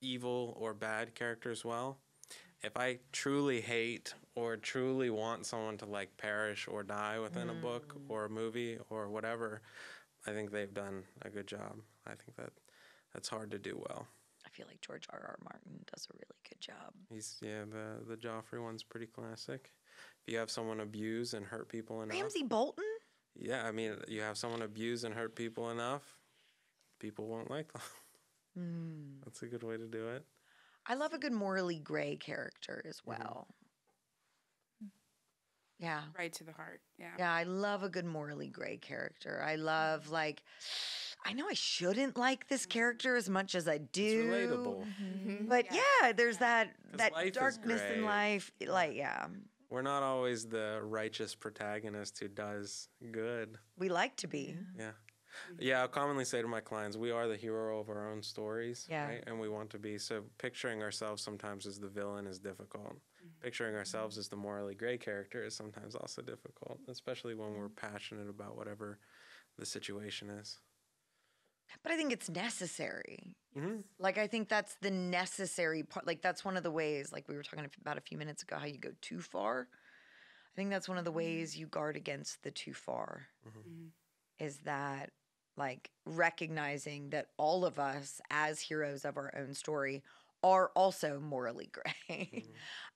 evil or bad characters well. If I truly hate or truly want someone to perish or die within a book or a movie or whatever, I think they've done a good job. I think that's hard to do well. I feel like George R.R. Martin does a really good job. The Joffrey one's pretty classic. If you have someone abuse and hurt people enough. Ramsay Bolton? Yeah, I mean, you have someone abuse and hurt people enough, people won't like them. That's a good way to do it. I love a good morally gray character as well. Yeah. Right to the heart. Yeah. Yeah, I love a good morally gray character. I love, like, I know I shouldn't like this character as much as I do. It's relatable. But yeah, there's that life is darkness in gray. life. Like, yeah, We're not always the righteous protagonist who does good. we like to be. Yeah. Yeah, I'll commonly say to my clients, we are the hero of our own stories, Yeah. right? And we want to be. So picturing ourselves sometimes as the villain is difficult. Picturing ourselves as the morally gray character is sometimes also difficult, especially when we're passionate about whatever the situation is. But I think it's necessary. Mm-hmm. Like, I think that's the necessary part. Like, that's one of the ways, like we were talking about a few minutes ago, how you go too far. I think that's one of the ways you guard against the too far, is that, like, recognizing that all of us as heroes of our own story are also morally gray.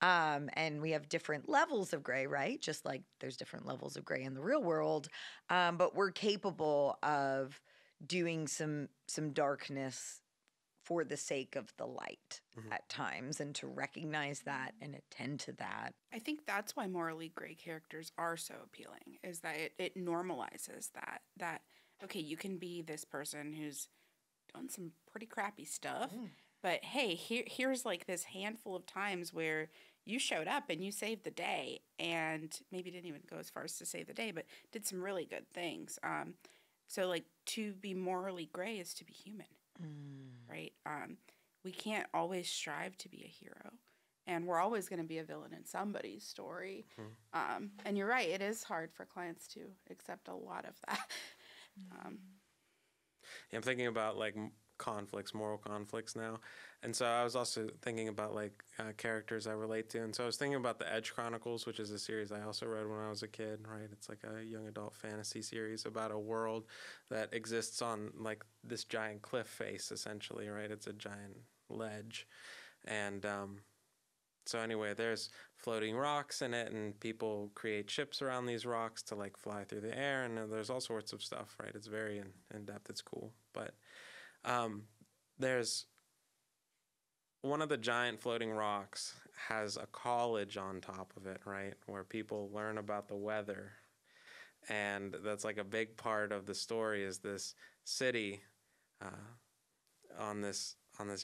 And we have different levels of gray, right? Just like there's different levels of gray in the real world. But we're capable of doing some darkness for the sake of the light at times, and to recognize that and attend to that. I think that's why morally gray characters are so appealing, is that it normalizes that okay, you can be this person who's done some pretty crappy stuff, but hey, here's like this handful of times where you showed up and you saved the day, and maybe didn't even go as far as to save the day, but did some really good things. So, like, to be morally gray is to be human, right? We can't always strive to be a hero, and we're always going to be a villain in somebody's story. And you're right, it is hard for clients to accept a lot of that. Yeah, I'm thinking about like moral conflicts now. And so I was also thinking about like characters I relate to. And so I was thinking about the Edge Chronicles, which is a series I also read when I was a kid, right? It's like a young adult fantasy series about a world that exists on like this giant cliff face, essentially, right? It's a giant ledge. And so anyway, there's floating rocks in it, and people create ships around these rocks to like fly through the air, and there's all sorts of stuff, right? It's very in depth. It's cool. But there's one of the giant floating rocks has a college on top of it, right, where people learn about the weather. And that's like a big part of the story, is this city on this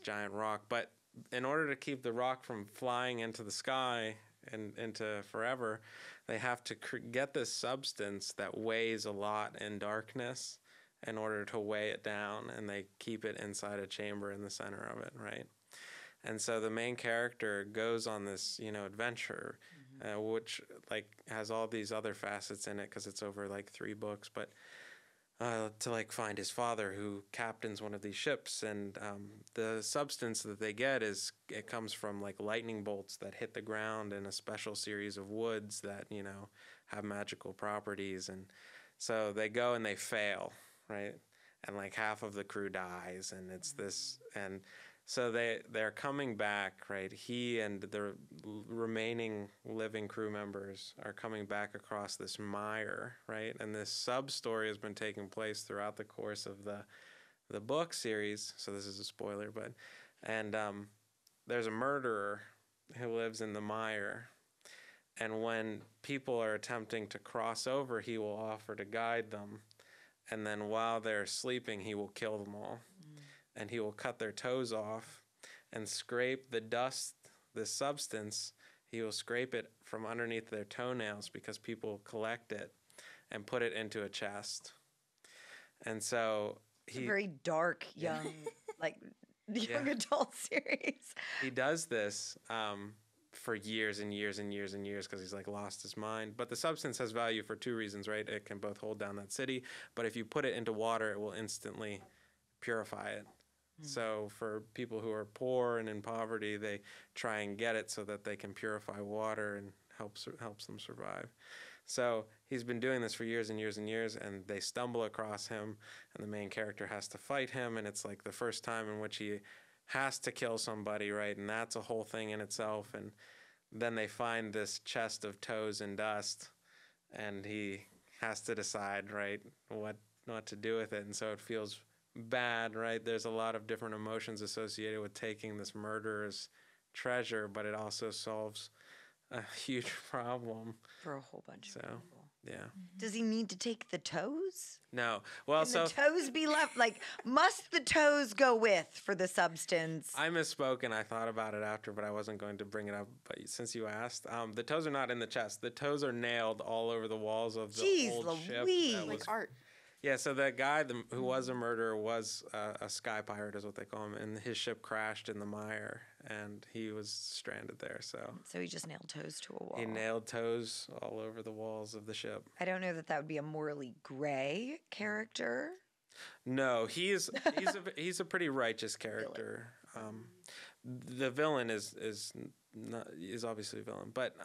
giant rock. But in order to keep the rock from flying into the sky and into forever, they have to get this substance that weighs a lot in darkness in order to weigh it down, and they keep it inside a chamber in the center of it, right? And so the main character goes on this, adventure, which like has all these other facets in it because it's over like 3 books, but to like find his father who captains one of these ships, and the substance that they get it comes from like lightning bolts that hit the ground in a special series of woods that have magical properties. And so they go and they fail, right? And like half of the crew dies, and it's this, and so they're coming back, right? He and the remaining living crew members are coming back across this mire, right? And this sub-story has been taking place throughout the course of the book series. So this is a spoiler, but there's a murderer who lives in the mire. And when people are attempting to cross over, he will offer to guide them. And then while they're sleeping, he will kill them all. And he will cut their toes off and scrape the dust, this substance, he will scrape it from underneath their toenails because people collect it and put it into a chest. And so It's a very dark, young, young adult series. He does this for years and years and years and years because he's like lost his mind. But the substance has value for 2 reasons, right? It can both hold down that city, but if you put it into water, it will instantly purify it. So for people who are poor and in poverty, they try and get it so that they can purify water and helps them survive. So he's been doing this for years and years and years, and they stumble across him, and the main character has to fight him, and it's like the first time in which he has to kill somebody, right? And that's a whole thing in itself. And then they find this chest of toes and dust, and he has to decide, right, what to do with it. And so it feels bad, right? There's a lot of different emotions associated with taking this murderer's treasure, but it also solves a huge problem. For a whole bunch So, of people. yeah. Does he need to take the toes? No. Well, Can so the toes be left? Like, must the toes go with for the substance? I misspoke and I thought about it after, but I wasn't going to bring it up. But since you asked, the toes are not in the chest. The toes are nailed all over the walls of the Jeez old ship. Louise. That Like was, art. yeah, so that guy who was a murderer was a sky pirate, is what they call him, and his ship crashed in the mire, and he was stranded there. So he just nailed toes to a wall. he nailed toes all over the walls of the ship. I don't know that would be a morally gray character. No, he's a pretty righteous character. The villain is obviously a villain, but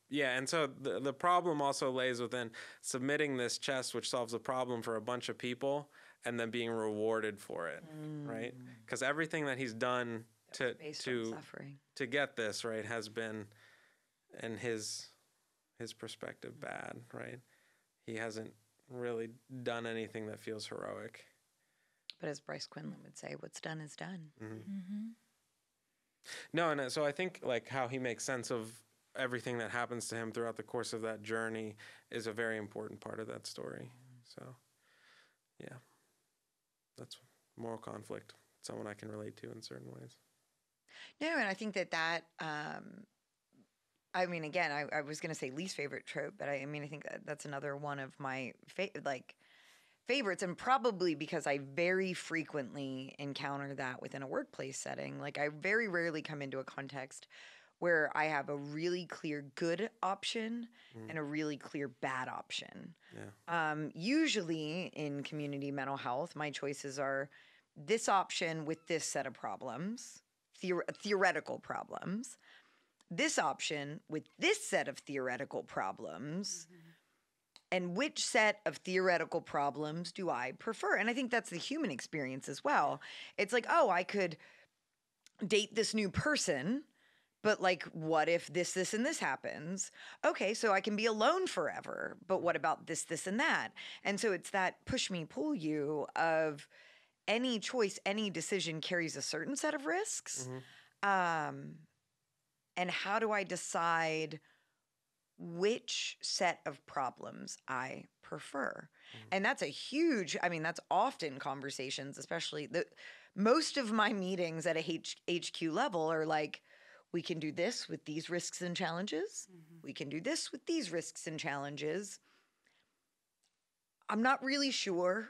yeah, and so the problem also lays within submitting this chest, which solves a problem for a bunch of people, and then being rewarded for it, right? Because everything that he's done Based on suffering. to get this, right, has been, in his perspective, bad, right? He hasn't really done anything that feels heroic. But as Bryce Quinlan would say, what's done is done. No, and so I think like how he makes sense of everything that happens to him throughout the course of that journey is a very important part of that story. So, yeah, that's moral conflict, someone I can relate to in certain ways. No, and I think that I mean, again, I was going to say least favorite trope, but I mean, I think that's another one of my favorites, and probably because I very frequently encounter that within a workplace setting. Like, I very rarely come into a context where I have a really clear good option and a really clear bad option. Yeah. Usually in community mental health, my choices are this option with this set of problems, theoretical problems, this option with this set of theoretical problems, and which set of theoretical problems do I prefer? And I think that's the human experience as well. It's like, oh, I could date this new person, but like, what if this, and this happens? Okay, so I can be alone forever, but what about this, and that? And so it's that push me, pull you of any choice, any decision carries a certain set of risks. And how do I decide which set of problems I prefer? And that's a huge, I mean, that's often conversations, especially most of my meetings at a HQ level are like, we can do this with these risks and challenges. We can do this with these risks and challenges. I'm not really sure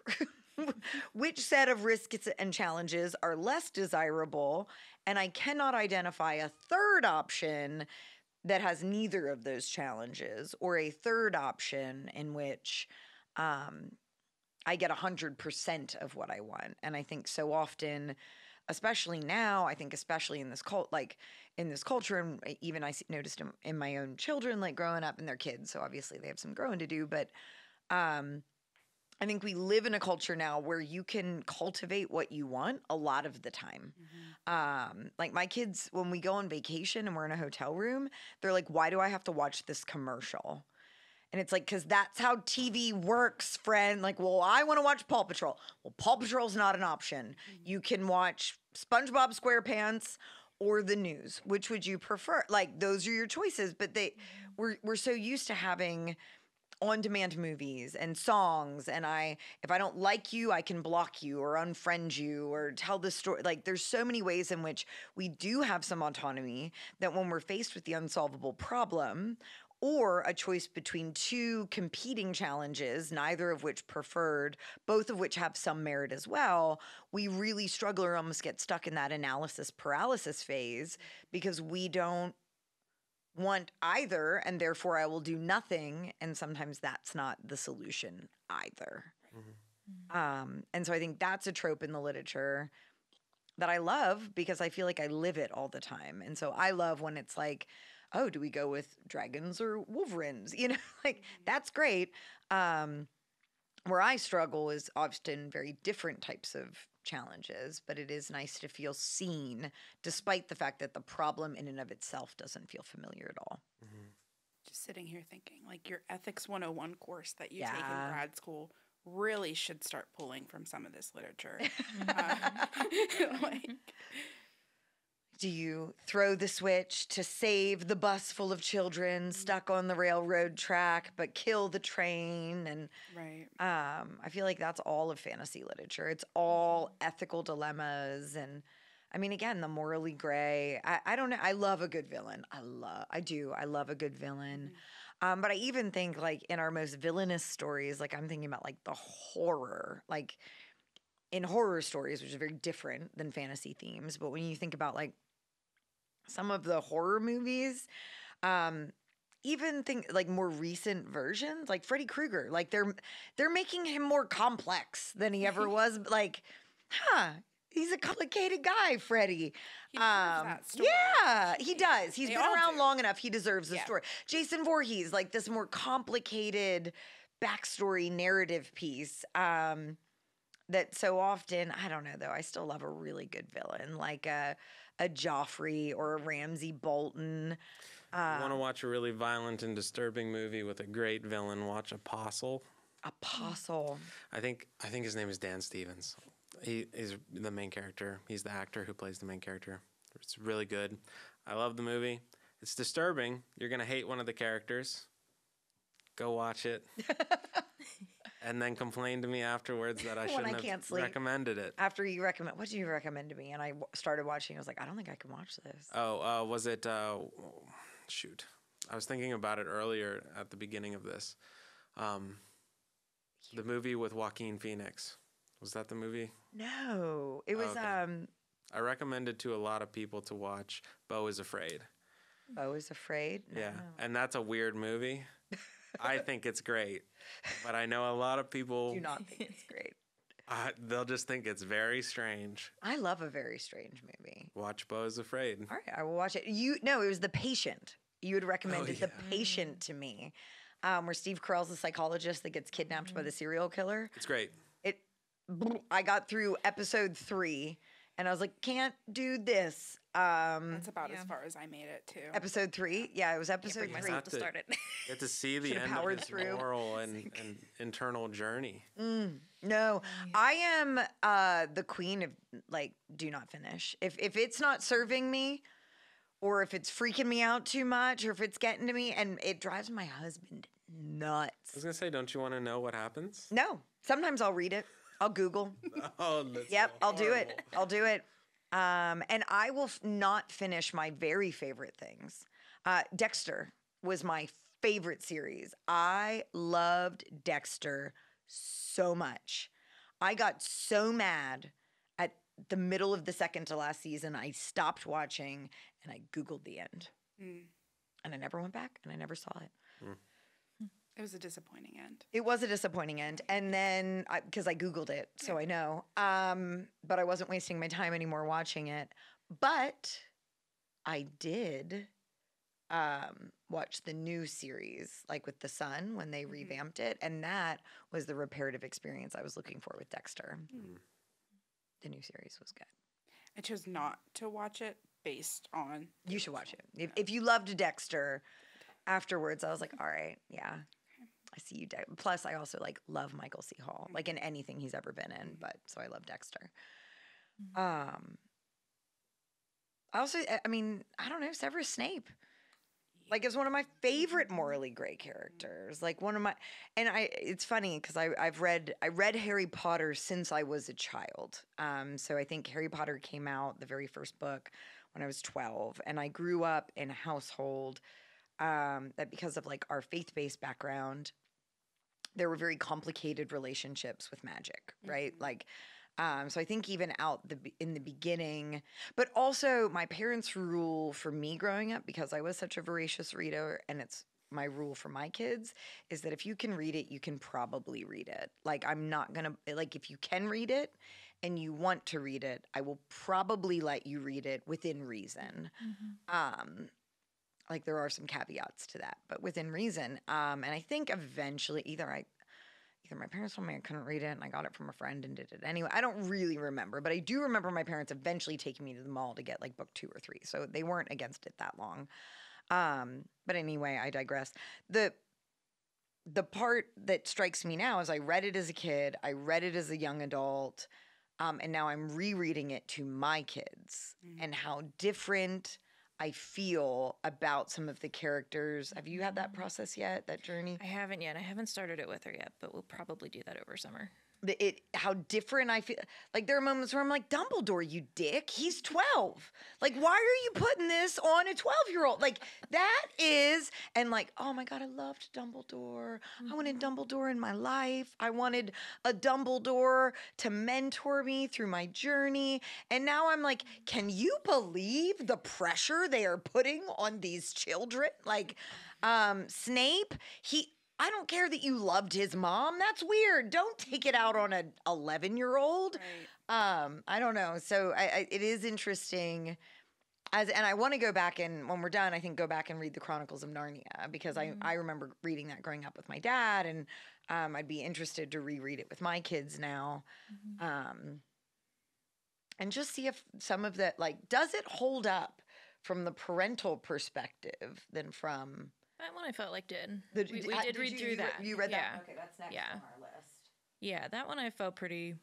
which set of risks and challenges are less desirable, and I cannot identify a third option that has neither of those challenges, or a third option in which I get 100% of what I want. And I think so often, especially now, I think especially in this culture, and even I noticed in my own children, like growing up, and their kids, so obviously they have some growing to do, but I think we live in a culture now where you can cultivate what you want a lot of the time. Like my kids, when we go on vacation and we're in a hotel room, they're like, why do I have to watch this commercial? And it's like, because that's how TV works, friend. Like, well, I want to watch Paw Patrol. Well, Paw Patrol's not an option. You can watch SpongeBob SquarePants or the news. Which would you prefer? Like, those are your choices. But we're so used to having on-demand movies and songs, and if I don't like you, I can block you or unfriend you or tell the story. Like, there's so many ways in which we do have some autonomy that when we're faced with the unsolvable problem or a choice between two competing challenges, neither of which preferred, both of which have some merit as well, we really struggle or almost get stuck in that analysis paralysis phase because we don't want either, and therefore I will do nothing, and sometimes that's not the solution either. And so I think that's a trope in the literature that I love because I feel like I live it all the time. And so I love when it's like, oh, do we go with dragons or wolverines? You know, like that's great. Where I struggle is often very different types of challenges, but it is nice to feel seen despite the fact that the problem in and of itself doesn't feel familiar at all. Just sitting here thinking, like your Ethics 101 course that you take in Yeah. grad school really should start pulling from some of this literature. Like, Do you throw the switch to save the bus full of children stuck on the railroad track, but kill the train? And right. I feel like that's all of fantasy literature. It's all ethical dilemmas. And I mean, again, the morally gray. I don't know. I love a good villain. I do. I love a good villain. But I even think like in our most villainous stories, like I'm thinking about like the horror, like in horror stories, which is very different than fantasy themes. But when you think about like some of the horror movies, even think like more recent versions, like Freddy Krueger, like they're making him more complex than he ever was. Like, he's a complicated guy, Freddy. He deserves that story. Yeah, he does. He's They been all around do. long enough. He deserves the Yeah. story. Jason Voorhees, like this more complicated backstory narrative piece. That so often, I don't know though, I still love a really good villain, like a Joffrey or a Ramsay Bolton. Want to watch a really violent and disturbing movie with a great villain? Watch Apostle. Apostle. I think his name is Dan Stevens. He is the main character. He's the actor who plays the main character. It's really good. I love the movie. It's disturbing. You're gonna hate one of the characters. Go watch it. And then complain to me afterwards that I When I shouldn't can't have sleep. recommended it. After you recommend, what did you recommend to me? And I started watching. I was like, I don't think I can watch this. Oh, was it? Shoot, I was thinking about it earlier at the beginning of this. The movie with Joaquin Phoenix. Was that the movie? No, it was Okay. I recommended to a lot of people to watch Beau is Afraid. Beau is Afraid. No. Yeah, and that's a weird movie. I think it's great, but I know a lot of people. Do not think it's great. They'll just think it's very strange. I love a very strange movie. Watch Beau is Afraid. All right, I will watch it. No, it was The Patient. You had recommended yeah. The Patient to me, where Steve Carell's the psychologist that gets kidnapped by the serial killer. It's great. I got through episode 3, and I was like, can't do this. That's about as Yeah. far as I made it too. Episode 3, yeah, it was episode Bring 3. myself Have to to- start it. Get to see the Should've end of powered his through. moral and internal journey. No, I am the queen of like do not finish. If it's not serving me, or if it's freaking me out too much, or if it's getting to me, and it drives my husband I nuts. was gonna say, don't you want to know what happens? No, sometimes I'll read it. I'll Google. Oh, that's Yep, so I'll do it. horrible. I'll do it. And I will not finish my very favorite things. Dexter was my favorite series. I loved Dexter so much. I got so mad at the middle of the second to last season. I stopped watching and I Googled the end. And I never went back and I never saw it. It was a disappointing end. It was a disappointing end. And then, because I Googled it, so I know. But I wasn't wasting my time anymore watching it. But I did watch the new series, like with The Sun, when they revamped it. And that was the reparative experience I was looking for with Dexter. The new series was good. I chose not to watch it based on. You should watch it. If you loved Dexter, afterwards I was like, all right, yeah. I see you. Plus, I also like love Michael C. Hall, like in anything he's ever been in. But so I love Dexter. I also, I mean, I don't know, Severus Snape. Like, is one of my favorite morally gray characters. Like one of my, and it's funny because I read Harry Potter since I was a child. So I think Harry Potter came out, the very first book, when I was 12, and I grew up in a household that because of like our faith-based background, there were very complicated relationships with magic, right? Like, so I think even in the beginning, but also my parents' rule for me growing up, because I was such a voracious reader, and it's my rule for my kids, is that if you can read it, you can probably read it. Like, I'm not gonna, like, if you can read it and you want to read it, I will probably let you read it within reason. Like, there are some caveats to that, but within reason. And I think eventually either my parents told me I couldn't read it and I got it from a friend and did it anyway. I don't really remember, but I do remember my parents eventually taking me to the mall to get like book 2 or 3. So they weren't against it that long. But anyway, I digress. The part that strikes me now is I read it as a kid, I read it as a young adult, and now I'm rereading it to my kids and how different I feel about some of the characters. Have you had that process yet, that journey? I haven't yet. I haven't started it with her yet, but we'll probably do that over summer. How different I feel. Like there are moments where I'm like, Dumbledore, you dick, he's 12. Like, why are you putting this on a 12-year-old? Like that is, and like, oh my God, I loved Dumbledore. I wanted Dumbledore in my life. I wanted a Dumbledore to mentor me through my journey. And now I'm like, can you believe the pressure they are putting on these children? Like, Snape, I don't care that you loved his mom. That's weird. Don't take it out on an 11-year-old. Right. I don't know. So it is interesting. And I want to go back and when we're done, I think go back and read the Chronicles of Narnia because I remember reading that growing up with my dad, and I'd be interested to reread it with my kids now, and just see if some of that, like, does it hold up from the parental perspective than from. That one I felt like did. Did read through that. You read yeah. that? Okay, that's next Yeah. on our list. Yeah, that one I felt pretty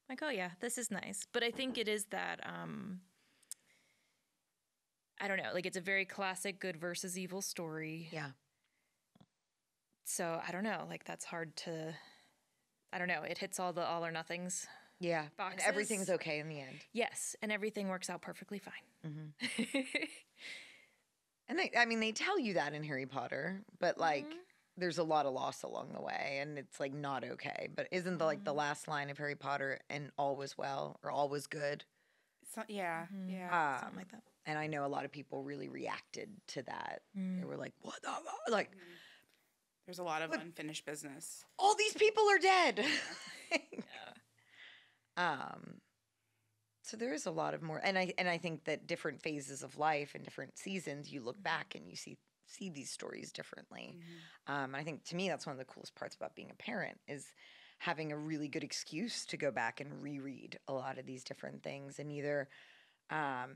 like, oh yeah, this is nice. But I think it is that I don't know, like it's a very classic good versus evil story. Yeah. So I don't know, like that's hard to I don't know, it hits all the all or nothings. Yeah. Boxes. And everything's okay in the end. Yes, and everything works out perfectly fine. And they tell you that in Harry Potter, but like there's a lot of loss along the way and it's like not okay. But isn't the last line of Harry Potter and all was well or all was good? So, yeah. Something like that. And I know a lot of people really reacted to that. They were like, what the like There's a lot of unfinished business. all these people are dead. So there is a lot of more, and I think that different phases of life and different seasons, you look back and you see these stories differently. And I think to me that's one of the coolest parts about being a parent is having a really good excuse to go back and reread a lot of these different things. And either, I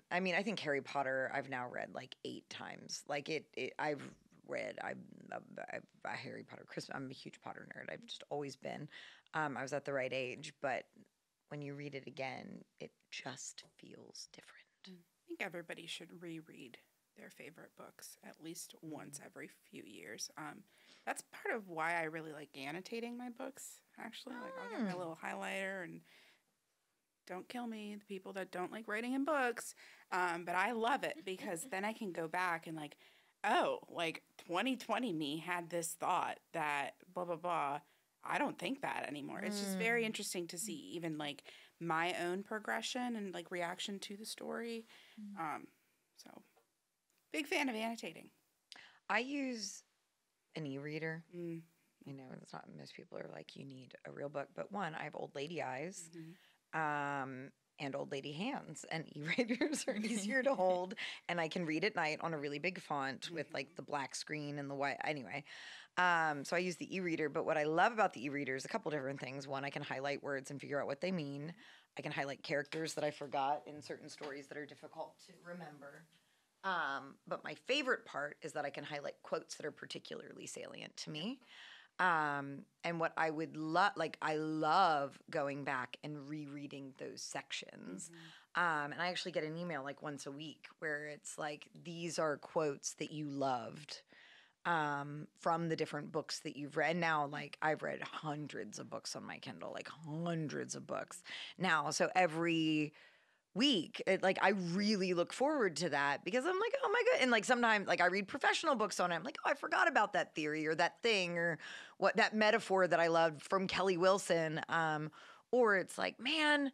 think Harry Potter I've now read like 8 times. Like I'm a Harry Potter Christmas. I'm a huge Potter nerd. I've just always been. I was at the right age, but when you read it again, it just feels different. I think everybody should reread their favorite books at least once every few years. That's part of why I really like annotating my books, actually. Like, I'll get my little highlighter and don't kill me, the people that don't like writing in books. But I love it because then I can go back and like, oh, like 2020 me had this thought that blah, blah, blah. I don't think that anymore. It's just very interesting to see even like my own progression and like reaction to the story. So big fan of annotating. I use an e-reader. I know it's not, most people are like, you need a real book, but one, I have old lady eyes, and old lady hands, and e-readers are easier to hold, and I can read at night on a really big font with like the black screen and the white. Anyway, so I use the e-reader, but what I love about the e-reader is a couple different things. One, I can highlight words and figure out what they mean. I can highlight characters that I forgot in certain stories that are difficult to remember. But my favorite part is that I can highlight quotes that are particularly salient to me. And what I would love, like, I love going back and rereading those sections. And I actually get an email like once a week where it's like, these are quotes that you loved from the different books that you've read. Now, like, I've read hundreds of books on my Kindle, like hundreds of books now. So every week, I really look forward to that because I'm like, oh my God. And like sometimes like I read professional books on it. I'm like, oh, I forgot about that theory or that thing or what that metaphor that I loved from Kelly Wilson. Or it's like, man,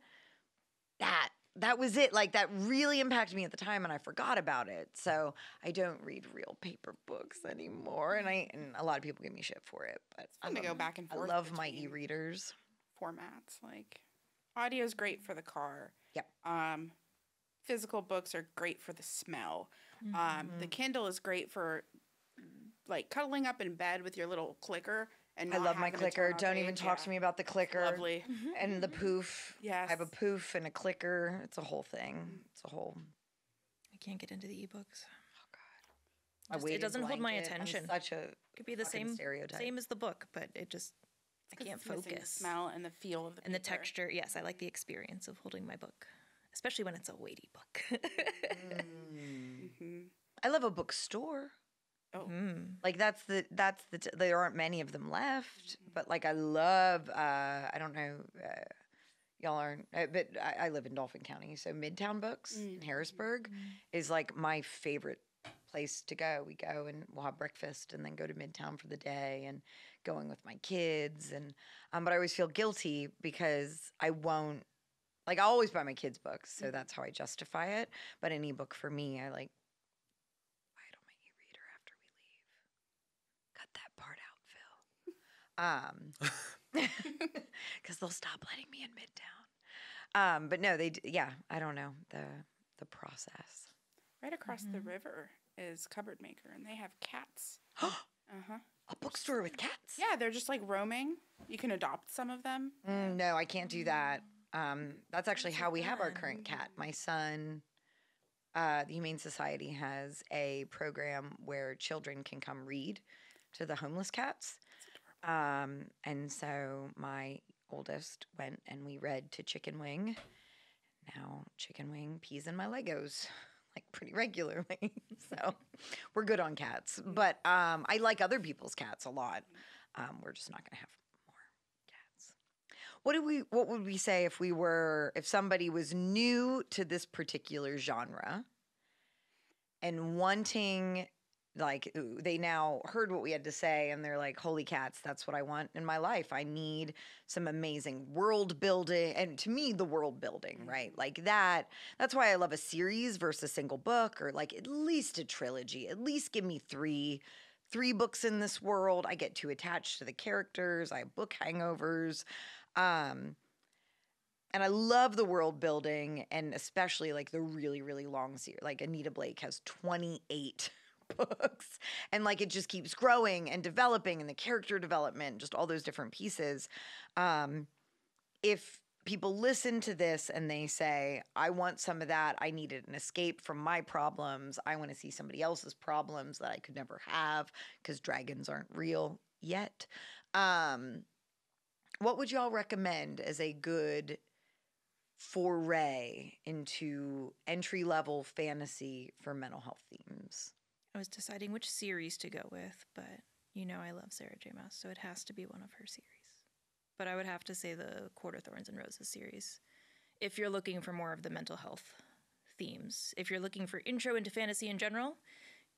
that was it. Like that really impacted me at the time and I forgot about it. So I don't read real paper books anymore. And a lot of people give me shit for it, but I'm gonna go back and forth. I love my e-readers. Formats. Like audio is great for the car. Yep. Physical books are great for the smell. The Kindle is great for like cuddling up in bed with your little clicker and I not love my having to turn clicker. off Don't the even age. talk Yeah. to me about the clicker. Lovely. And the poof. Yes. I have a poof and a clicker. It's a whole thing. It's a whole. I can't get into the ebooks. A It weighted doesn't hold my blanket. I'm attention. such a It could be the fucking same stereotype. same as the book, but it just I 'Cause can't it's missing focus. The smell and the feel of the And the paper. texture. Yes, I like the experience of holding my book, especially when it's a weighty book. I love a bookstore. Oh, Like there aren't many of them left, but like I love I don't know y'all aren't but I live in Dauphin County, so Midtown Books in Harrisburg is like my favorite place to go. We go and we'll have breakfast and then go to Midtown for the day and going with my kids and but I always feel guilty because I won't like I always buy my kids books, so that's how I justify it. But an ebook for me, I like buy it on my e-reader after we leave. Cut that part out, Phil. Because they'll stop letting me in Midtown. But no, yeah, I don't know the process. right across the river is Cupboard Maker, and they have cats. A bookstore with cats? Yeah, they're just like roaming. You can adopt some of them. No, I can't do that. That's actually how we have our current cat. My son, the Humane Society has a program where children can come read to the homeless cats. And so my oldest went and we read to Chicken Wing. Now Chicken Wing pees in my Legos like pretty regularly. So we're good on cats. But I like other people's cats a lot. We're just not going to have more cats. What would we say if somebody was new to this particular genre and wanting like they now heard what we had to say and they're like, holy cats, that's what I want in my life. I need some amazing world building. And to me, the world building, right? Like that's why I love a series versus a single book or like at least a trilogy. At least give me three books in this world. I get too attached to the characters. I have book hangovers. And I love the world building and especially like the really, really long series. Like Anita Blake has 28 books and like it just keeps growing and developing and the character development, just all those different pieces. If people listen to this and they say, I want some of that, I needed an escape from my problems, I want to see somebody else's problems that I could never have because dragons aren't real yet. What would y'all recommend as a good foray into entry-level fantasy for mental health themes? I was deciding which series to go with, but I love Sarah J. Maas, so it has to be one of her series. But I would have to say the Court of Thorns and Roses series. If you're looking for more of the mental health themes. If you're looking for intro into fantasy in general,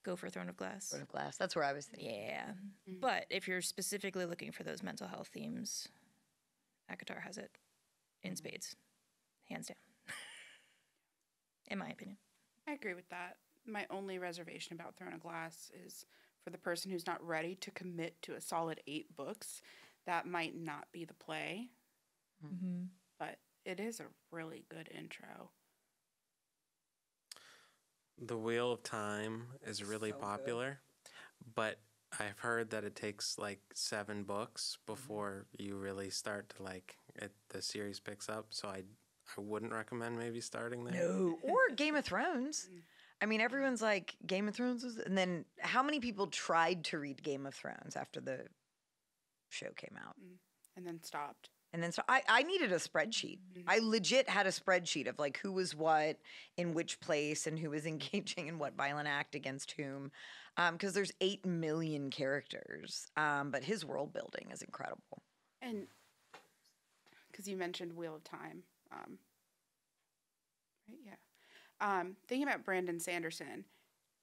go for Throne of Glass. Throne of Glass, that's where I was thinking. Yeah. But if you're specifically looking for those mental health themes, ACOTAR has it in spades. Hands down. In my opinion. I agree with that. My only reservation about Throne of Glass is for the person who's not ready to commit to a solid 8 books, that might not be the play. But it is a really good intro. The Wheel of Time is really popular, but I've heard that it takes like 7 books before you really start to like it. The series picks up, so I wouldn't recommend maybe starting there. No, or Game of Thrones. I mean, everyone's like Game of Thrones and then how many people tried to read Game of Thrones after the show came out? And then stopped. And then so I needed a spreadsheet. I legit had a spreadsheet of like who was what in which place and who was engaging in what violent act against whom. Because there's 8 million characters. But his world building is incredible. And because you mentioned Wheel of Time. Right, yeah. Thinking about Brandon Sanderson,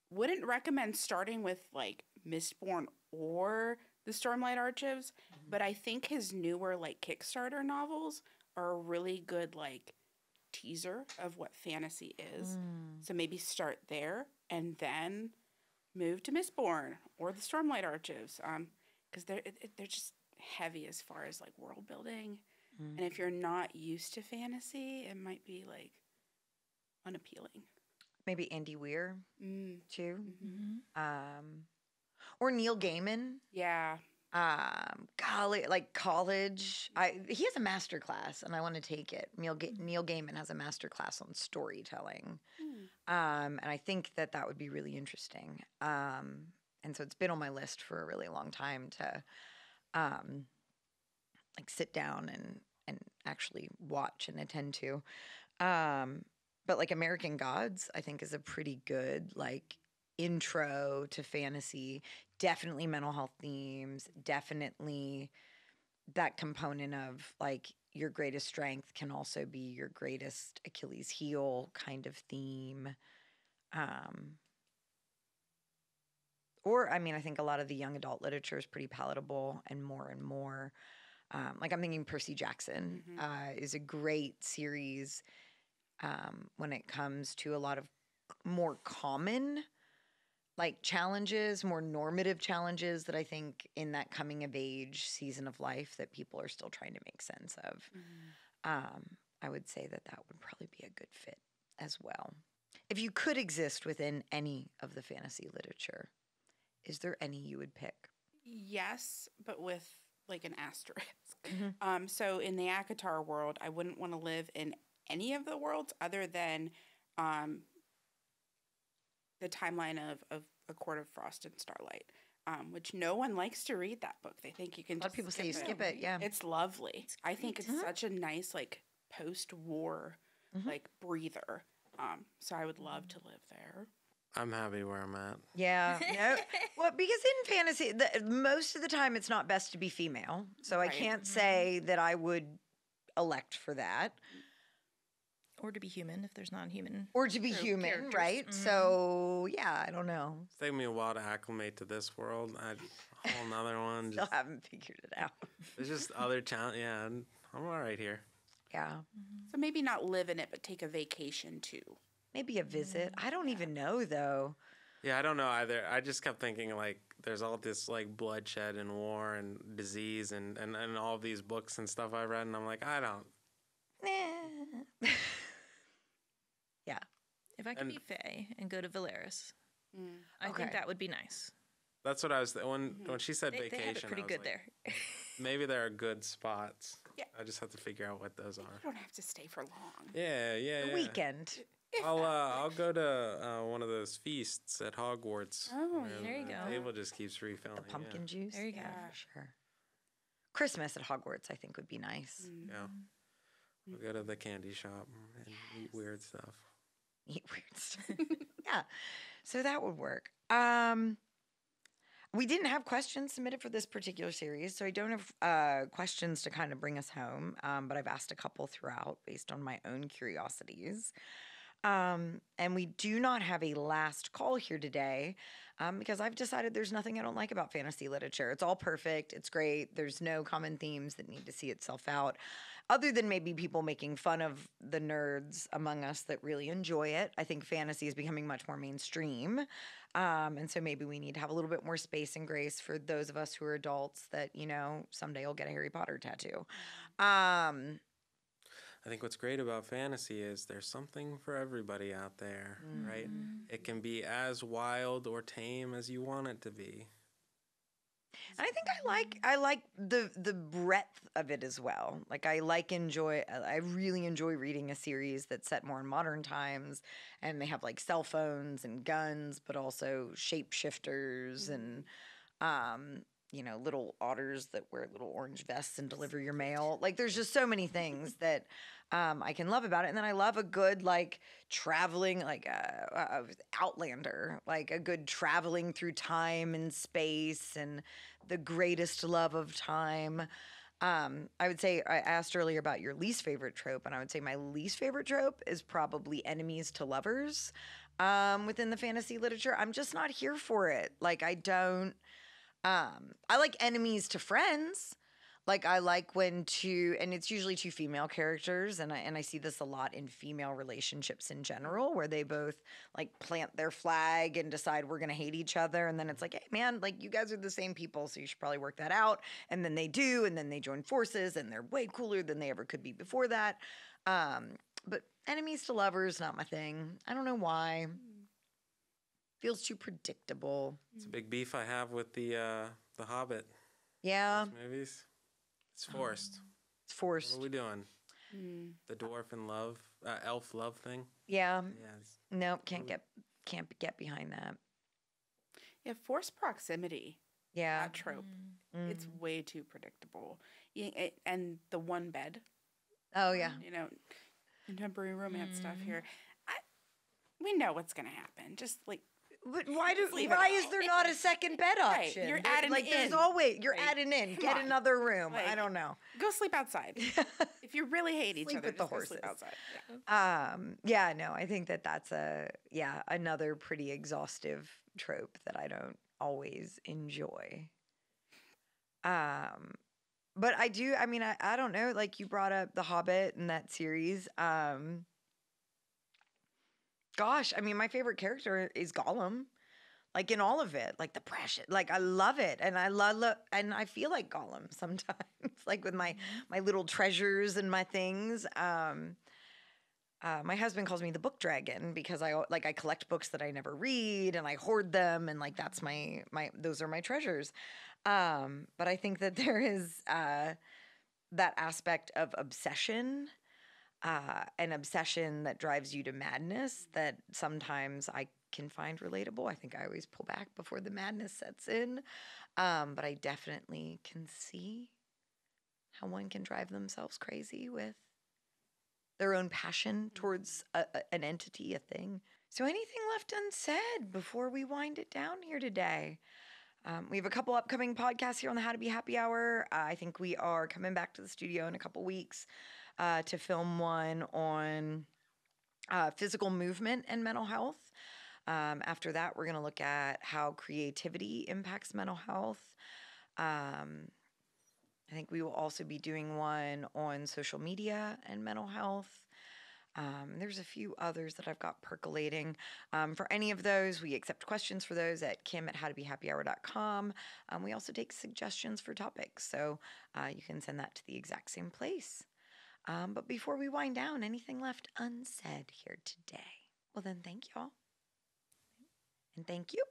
wouldn't recommend starting with like Mistborn or the Stormlight Archives, but I think his newer like Kickstarter novels are a really good like teaser of what fantasy is. So maybe start there and then move to Mistborn or the Stormlight Archives, because they're just heavy as far as like world building. And if you're not used to fantasy, it might be like unappealing. Maybe Andy Weir too. Or Neil Gaiman. Yeah. Golly, like college. He has a master class, and I want to take it. Neil Gaiman has a master class on storytelling, and I think that would be really interesting. And so it's been on my list for a really long time to, like sit down and actually watch and attend to. But like American Gods, I think is a pretty good like intro to fantasy. Definitely mental health themes. Definitely that component of like your greatest strength can also be your greatest Achilles heel kind of theme. Um, or I mean, I think a lot of the young adult literature is pretty palatable and more. Like I'm thinking Percy Jackson is a great series when it comes to a lot of more common like challenges, more normative challenges that I think in that coming of age season of life that people are still trying to make sense of. I would say that would probably be a good fit as well. If you could exist within any of the fantasy literature, is there any you would pick? Yes, but with like an asterisk. So in the ACOTAR world, I wouldn't want to live in any of the worlds other than the timeline of A Court of Frost and Starlight, which no one likes to read that book. They think you can A lot of people say you skip it, yeah. It's lovely. I think it's such a nice, like, post-war, like, breather. So I would love to live there. I'm happy where I'm at. Yeah. No. Well, because in fantasy, most of the time it's not best to be female. So I can't say that I would elect for that. Or to be human if there's non-human. Or to be human, characters. right? So, yeah, I don't know. It's taken me a while to acclimate to this world. A whole nother one. Still haven't figured it out. There's just other challenge. Yeah, I'm all right here. Yeah. So maybe not live in it, but take a vacation too. Maybe a visit. I don't even know, though. Yeah, I don't know either. I just kept thinking, like, there's all this, like, bloodshed and war and disease and all of these books and stuff I read, and I'm like, I don't. Nah. Yeah. If I could be Fae and go to Valeris, I Okay. think that would be nice. That's what I was, when she said vacation, They have it pretty I was good like, there. maybe there are good spots. Yeah. I just have to figure out what those are. You don't have to stay for long. Yeah. The weekend. I'll go to one of those feasts at Hogwarts. Oh, where there you the go. table just keeps refilling. The pumpkin juice. There you go. Yeah, for sure. Christmas at Hogwarts, I think, would be nice. Yeah. We'll go to the candy shop and eat weird stuff. Eat weird stuff. Yeah. So that would work. We didn't have questions submitted for this particular series, so I don't have questions to kind of bring us home, but I've asked a couple throughout based on my own curiosities. And we do not have a last call here today because I've decided there's nothing I don't like about fantasy literature. It's all perfect. It's great. There's no common themes that need to see itself out, other than maybe people making fun of the nerds among us that really enjoy it. I think fantasy is becoming much more mainstream. And so maybe we need to have a little bit more space and grace for those of us who are adults that, you know, someday will get a Harry Potter tattoo. I think what's great about fantasy is there's something for everybody out there, right? It can be as wild or tame as you want it to be. And I think I like the breadth of it as well. Like I really enjoy reading a series that's set more in modern times, and they have like cell phones and guns, but also shapeshifters and you know, little otters that wear little orange vests and deliver your mail. Like there's just so many things that I can love about it. And then I love a good like traveling, like Outlander, like a good traveling through time and space and the greatest love of time. I would say I asked earlier about your least favorite trope, and I would say my least favorite trope is probably enemies to lovers within the fantasy literature. I'm just not here for it. Like I don't. I like enemies to friends. Like I like when and it's usually two female characters, and I see this a lot in female relationships in general, where they both like plant their flag and decide we're gonna hate each other, and then it's like, hey man, like you guys are the same people, so you should probably work that out. And then they do, and then they join forces, and they're way cooler than they ever could be before that. But enemies to lovers, not my thing. I don't know why. Feels too predictable. It's a big beef I have with the Hobbit. Yeah, Those movies. It's forced. it's What forced. are we doing? Mm. The dwarf and love, elf love thing. Yeah, Yeah. It's, nope, can't get behind that. Yeah, forced proximity. Yeah. That trope. It's Mm. way too predictable. And the one bed, Oh yeah. you know, contemporary romance stuff here. We know what's going to happen. Just like, But leave it why out. is there not a second bed Right, option? you're There- adding like there's in. always you're Like, adding in. come Get on. another room. I Like, don't know. go sleep outside. If you really hate each Sleep other, with the just go sleep horses. outside. Yeah. Yeah, no, I think that that's another pretty exhaustive trope that I don't always enjoy. Um, but I do. I mean, I don't know. Like you brought up The Hobbit and that series. Gosh, I mean, my favorite character is Gollum. Like in all of it, like the precious, like I love it, and I love, and I feel like Gollum sometimes, like with my little treasures and my things. My husband calls me the book dragon because I collect books that I never read and I hoard them, and like that's my those are my treasures. But I think that there is that aspect of obsession, an obsession that drives you to madness that sometimes I can find relatable. I think I always pull back before the madness sets in. But I definitely can see how one can drive themselves crazy with their own passion towards an entity, a thing. So, anything left unsaid before we wind it down here today? We have a couple upcoming podcasts here on the How to Be Happy Hour. I think we are coming back to the studio in a couple weeks to film one on physical movement and mental health. After that, we're going to look at how creativity impacts mental health. I think we will also be doing one on social media and mental health. There's a few others that I've got percolating. For any of those, we accept questions for those at kim@howtobehappyhour.com. We also take suggestions for topics, so you can send that to the exact same place. But before we wind down, anything left unsaid here today? Well, then thank y'all. And thank you.